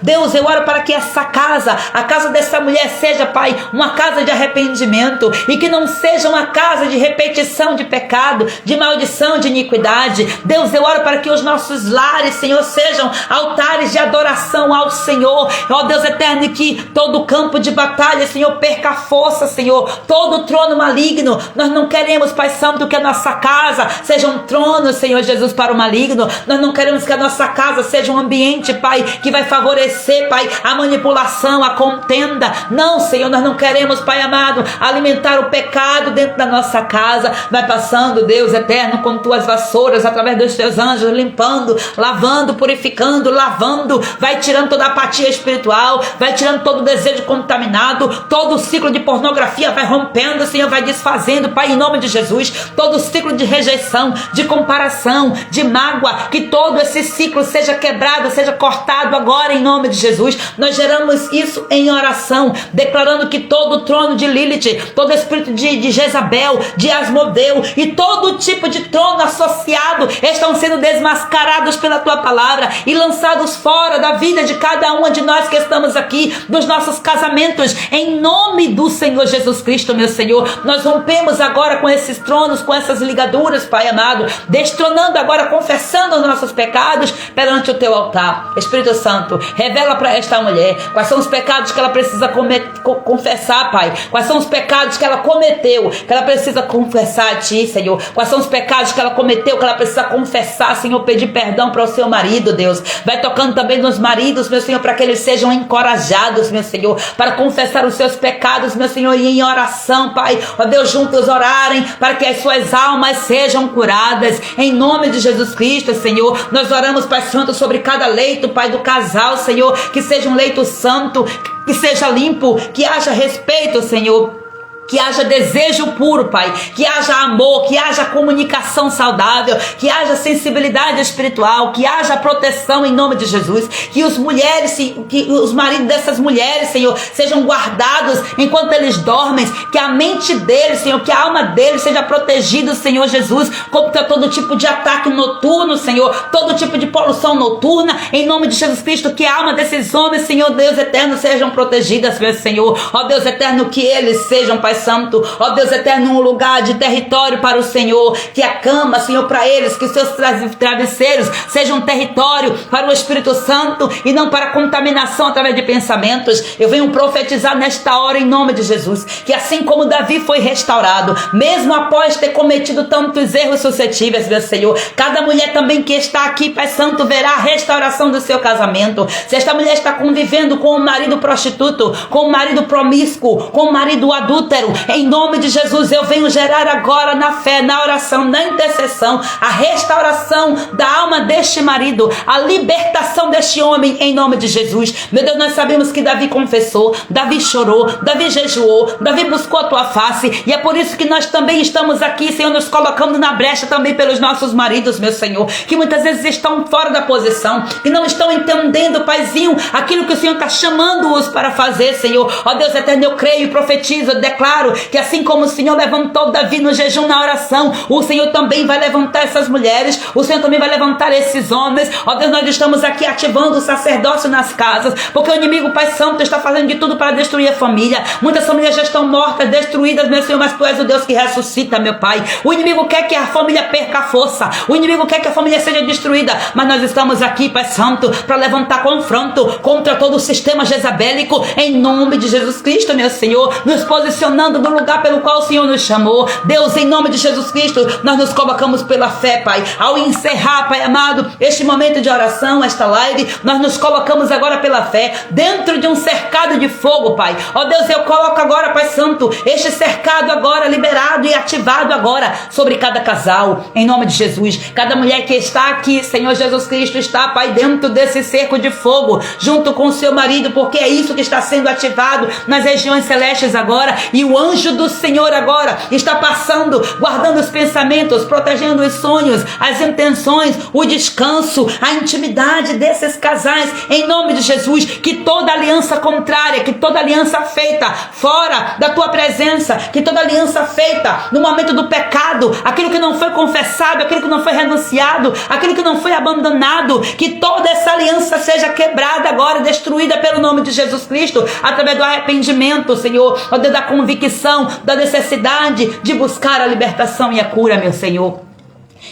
Deus, eu oro para que essa casa, a casa dessa mulher, seja, Pai, uma casa de arrependimento, e que não seja uma casa de repetição de pecado, de maldição, de iniquidade. Deus, eu oro para que os nossos lares, Senhor, sejam altares de adoração ao Senhor, ó Deus eterno, e que todo campo de batalha, Senhor, perca a força, Senhor, todo trono maligno. Nós não queremos, Pai Santo, que a nossa casa seja um trono, Senhor Jesus, para o maligno. Nós não queremos que a nossa casa seja um ambiente, Pai, que vai favorecer, Pai, a manipulação, a contenda. Não, Senhor, nós não queremos, Pai amado, alimentar o pecado dentro da nossa casa. Vai passando, Deus eterno, com tuas vassouras, através dos teus anjos, limpando, lavando, purificando, lavando. Vai tirando toda a apatia espiritual, vai tirando todo o desejo contaminado, todo o ciclo de pornografia vai rompendo, Senhor, vai desfazendo, Pai, em nome de Jesus, todo o ciclo de rejeição, de comparação, de mágoa, que todo esse ciclo seja quebrado, seja cortado agora, em nome de Jesus. Nós geramos isso em oração, declarando que todo o trono de Lilith, todo espírito de Jezabel, de Asmodeu e todo tipo de trono associado estão sendo desmascarados pela tua palavra e lançados fora da vida de cada uma de nós que estamos aqui, dos nossos casamentos, em nome do Senhor Jesus Cristo, meu Senhor. Nós rompemos agora com esses tronos, com essas ligaduras, Pai amado, destronando agora, confessando os nossos pecados perante o teu altar. Espírito Santo, revela para esta mulher quais são os pecados que ela precisa confessar, Pai. Quais são os pecados que ela cometeu, que ela precisa confessar a Ti, Senhor. Quais são os pecados que ela cometeu, que ela precisa confessar, Senhor, pedir perdão para o seu marido, Deus. Vai tocando também nos maridos, meu Senhor, para que eles sejam encorajados, meu Senhor, para confessar os seus pecados, meu Senhor, e em oração, Pai, ó Deus, juntos orarem para que as suas almas sejam curadas, em nome de Jesus Cristo, Senhor. Nós oramos, Pai Santo, sobre cada leito, Pai, do casal, Senhor, que seja um leito santo, que seja limpo, que haja respeito, Senhor, que haja desejo puro, Pai, que haja amor, que haja comunicação saudável, que haja sensibilidade espiritual, que haja proteção em nome de Jesus, que os maridos dessas mulheres, Senhor, sejam guardados enquanto eles dormem, que a mente deles, Senhor, que a alma deles seja protegida, Senhor Jesus, contra todo tipo de ataque noturno, Senhor, todo tipo de poluição noturna, em nome de Jesus Cristo, que a alma desses homens, Senhor Deus eterno, sejam protegidas, meu Senhor, ó Deus eterno, que eles sejam, Pai Santo, ó Deus eterno, um lugar de território para o Senhor, que a cama, Senhor, para eles, que os seus travesseiros sejam um território para o Espírito Santo e não para contaminação através de pensamentos. Eu venho profetizar nesta hora em nome de Jesus, que assim como Davi foi restaurado, mesmo após ter cometido tantos erros suscetíveis, meu Senhor, cada mulher também que está aqui, Pai Santo, verá a restauração do seu casamento. Se esta mulher está convivendo com um marido prostituto, com um marido promíscuo, com um marido adúltero, em nome de Jesus, eu venho gerar agora na fé, na oração, na intercessão, a restauração da alma deste marido, a libertação deste homem, em nome de Jesus. Meu Deus, nós sabemos que Davi confessou, Davi chorou, Davi jejuou, Davi buscou a tua face, e é por isso que nós também estamos aqui, Senhor, nos colocando na brecha também pelos nossos maridos, meu Senhor, que muitas vezes estão fora da posição, que não estão entendendo, Paizinho, aquilo que o Senhor está chamando-os para fazer, Senhor. Ó Deus eterno, eu creio e profetizo, eu declaro que assim como o Senhor levantou Davi no jejum, na oração, o Senhor também vai levantar essas mulheres, o Senhor também vai levantar esses homens. Ó Deus, nós estamos aqui ativando o sacerdócio nas casas, porque o inimigo, Pai Santo, está fazendo de tudo para destruir a família. Muitas famílias já estão mortas, destruídas, meu Senhor, mas Tu és o Deus que ressuscita, meu Pai. O inimigo quer que a família perca a força, o inimigo quer que a família seja destruída, mas nós estamos aqui, Pai Santo, para levantar confronto contra todo o sistema jezabélico, em nome de Jesus Cristo, meu Senhor, nos posicionando posicionando no lugar pelo qual o Senhor nos chamou. Deus, em nome de Jesus Cristo, nós nos colocamos pela fé, Pai. Ao encerrar, Pai amado, este momento de oração, esta live, nós nos colocamos agora pela fé, dentro de um cercado de fogo, Pai. Ó Deus, eu coloco agora, Pai Santo, este cercado agora liberado e ativado agora sobre cada casal, em nome de Jesus. Cada mulher que está aqui, Senhor Jesus Cristo, está, Pai, dentro desse cerco de fogo, junto com o seu marido, porque é isso que está sendo ativado nas regiões celestes agora, e o anjo do Senhor agora está passando, guardando os pensamentos, protegendo os sonhos, as intenções, o descanso, a intimidade desses casais, em nome de Jesus. Que toda aliança contrária, que toda aliança feita fora da tua presença, que toda aliança feita no momento do pecado, aquilo que não foi confessado, aquilo que não foi renunciado, aquilo que não foi abandonado, que toda essa aliança seja quebrada agora, destruída pelo nome de Jesus Cristo, através do arrependimento, Senhor, da convicção, da necessidade de buscar a libertação e a cura, meu Senhor.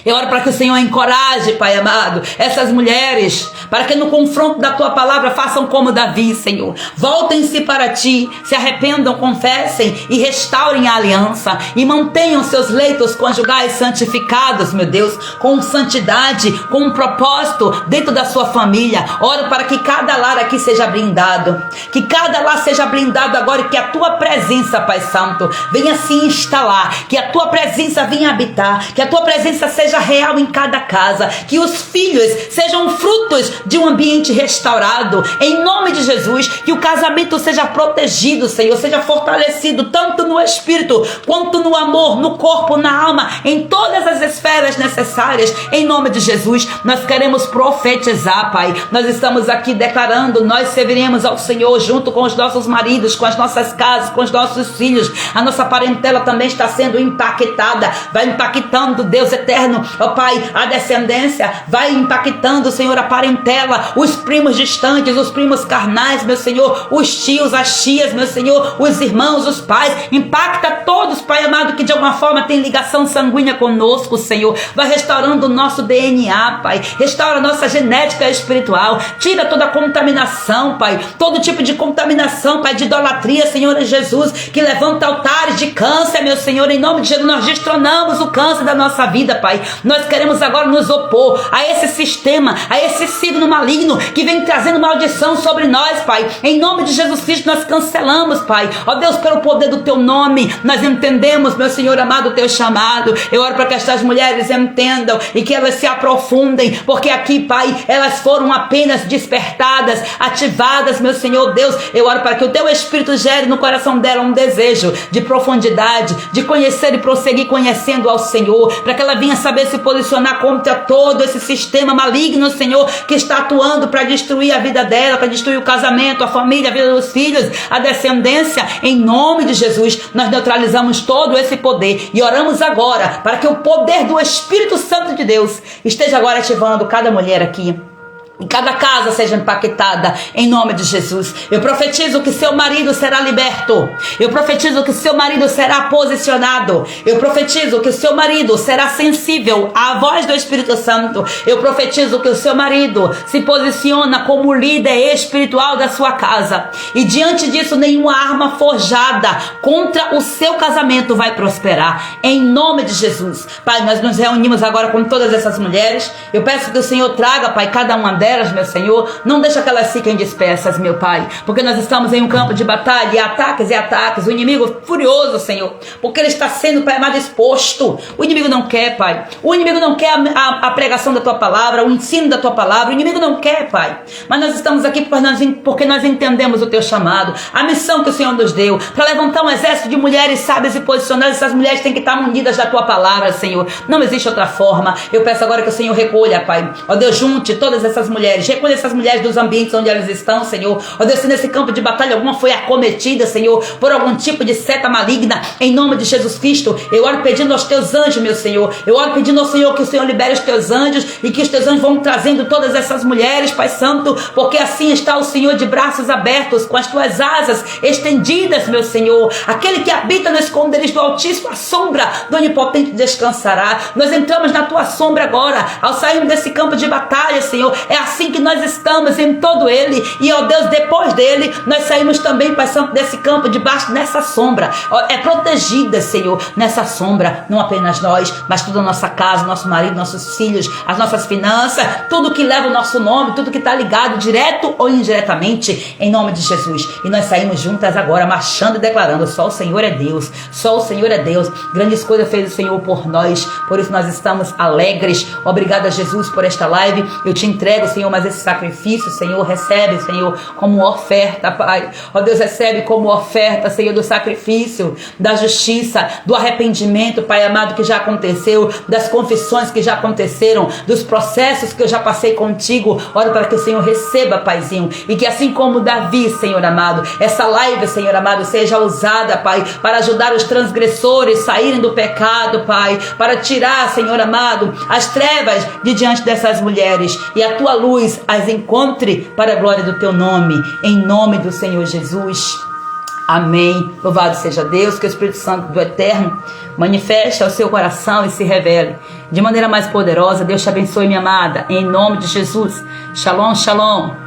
Eu oro para que o Senhor encoraje, Pai amado, essas mulheres, para que no confronto da tua palavra façam como Davi, Senhor. Voltem-se para ti, se arrependam, confessem e restaurem a aliança e mantenham seus leitos conjugais santificados, meu Deus, com santidade, com um propósito dentro da sua família. Oro para que cada lar aqui seja blindado, que cada lar seja blindado agora, e que a tua presença, Pai Santo, venha se instalar, que a tua presença venha habitar, que a tua presença seja real em cada casa, que os filhos sejam frutos de um ambiente restaurado, em nome de Jesus. Que o casamento seja protegido, Senhor, seja fortalecido tanto no espírito quanto no amor, no corpo, na alma, em todas as esferas necessárias, em nome de Jesus. Nós queremos profetizar, Pai. Nós estamos aqui declarando: nós serviremos ao Senhor junto com os nossos maridos, com as nossas casas, com os nossos filhos. A nossa parentela também está sendo impactada, vai impactando, Deus eterno, ó Pai, a descendência, vai impactando, Senhor, a parentela, os primos distantes, os primos carnais, meu Senhor, os tios, as tias, meu Senhor, os irmãos, os pais, impacta todos, Pai amado, que de alguma forma tem ligação sanguínea conosco, Senhor. Vai restaurando o nosso DNA, Pai, restaura a nossa genética espiritual, tira toda a contaminação, Pai, todo tipo de contaminação, Pai, de idolatria, Senhor Jesus, que levanta altares de câncer, meu Senhor, em nome de Jesus. Nós destronamos o câncer da nossa vida, Pai. Nós queremos agora nos opor a esse sistema, a esse signo maligno que vem trazendo maldição sobre nós, Pai. Em nome de Jesus Cristo nós cancelamos, Pai. Ó Deus, pelo poder do teu nome, nós entendemos, meu Senhor amado, o teu chamado. Eu oro para que estas mulheres entendam e que elas se aprofundem, porque aqui, Pai, elas foram apenas despertadas, ativadas, meu Senhor Deus. Eu oro para que o teu Espírito gere no coração dela um desejo de profundidade, de conhecer e prosseguir conhecendo ao Senhor, para que ela venha saber se posicionar contra todo esse sistema maligno, Senhor, que está atuando para destruir a vida dela, para destruir o casamento, a família, a vida dos filhos, a descendência. Em nome de Jesus, nós neutralizamos todo esse poder e oramos agora para que o poder do Espírito Santo de Deus esteja agora ativando cada mulher aqui, e cada casa seja impactada, em nome de Jesus. Eu profetizo que seu marido será liberto. Eu profetizo que seu marido será posicionado. Eu profetizo que o seu marido será sensível à voz do Espírito Santo. Eu profetizo que o seu marido se posiciona como líder espiritual da sua casa. E diante disso, nenhuma arma forjada contra o seu casamento vai prosperar, em nome de Jesus. Pai, nós nos reunimos agora com todas essas mulheres. Eu peço que o Senhor traga, Pai, cada uma delas, meu Senhor, não deixa que elas fiquem dispersas, meu Pai, porque nós estamos em um campo de batalha, e ataques, o inimigo furioso, Senhor, porque ele está sendo, Pai amado, exposto. O inimigo não quer, Pai, o inimigo não quer a pregação da tua palavra, o ensino da tua palavra, o inimigo não quer, Pai, mas nós estamos aqui porque nós entendemos o teu chamado, a missão que o Senhor nos deu, para levantar um exército de mulheres sábias e posicionadas. Essas mulheres têm que estar munidas da tua palavra, Senhor, não existe outra forma. Eu peço agora que o Senhor recolha, Pai, ó Deus, junte todas essas mulheres, recolha essas mulheres dos ambientes onde elas estão, Senhor. Ó Deus, se nesse campo de batalha alguma foi acometida, Senhor, por algum tipo de seta maligna, em nome de Jesus Cristo, eu oro pedindo aos teus anjos, meu Senhor, eu oro pedindo ao Senhor que o Senhor libere os teus anjos e que os teus anjos vão trazendo todas essas mulheres, Pai Santo, porque assim está o Senhor de braços abertos, com as tuas asas estendidas, meu Senhor. Aquele que habita no esconderijo do Altíssimo, a sombra do Onipotente descansará. Nós entramos na tua sombra agora, ao sairmos desse campo de batalha, Senhor. É a assim que nós estamos em todo ele, e ó Deus, depois dele, nós saímos também, Pai Santo, desse campo, debaixo dessa sombra, é protegida, Senhor, nessa sombra, não apenas nós, mas toda a nossa casa, nosso marido, nossos filhos, as nossas finanças, tudo que leva o nosso nome, tudo que está ligado, direto ou indiretamente, em nome de Jesus. E nós saímos juntas agora, marchando e declarando: só o Senhor é Deus, só o Senhor é Deus, grandes coisas fez o Senhor por nós, por isso nós estamos alegres. Obrigada, Jesus, por esta live. Eu te entrego, Senhor, mas esse sacrifício, Senhor, recebe, Senhor, como oferta, Pai. Ó Deus, recebe como oferta, Senhor, do sacrifício, da justiça, do arrependimento, Pai amado, que já aconteceu, das confissões que já aconteceram, dos processos que eu já passei contigo. Ora para que o Senhor receba, Paizinho, e que assim como Davi, Senhor amado, essa live, Senhor amado, seja usada, Pai, para ajudar os transgressores a saírem do pecado, Pai, para tirar, Senhor amado, as trevas de diante dessas mulheres, e a tua luz as encontre para a glória do teu nome, em nome do Senhor Jesus. Amém. Louvado seja Deus, que o Espírito Santo do Eterno manifeste ao seu coração e se revele de maneira mais poderosa. Deus te abençoe, minha amada, em nome de Jesus. Shalom, shalom.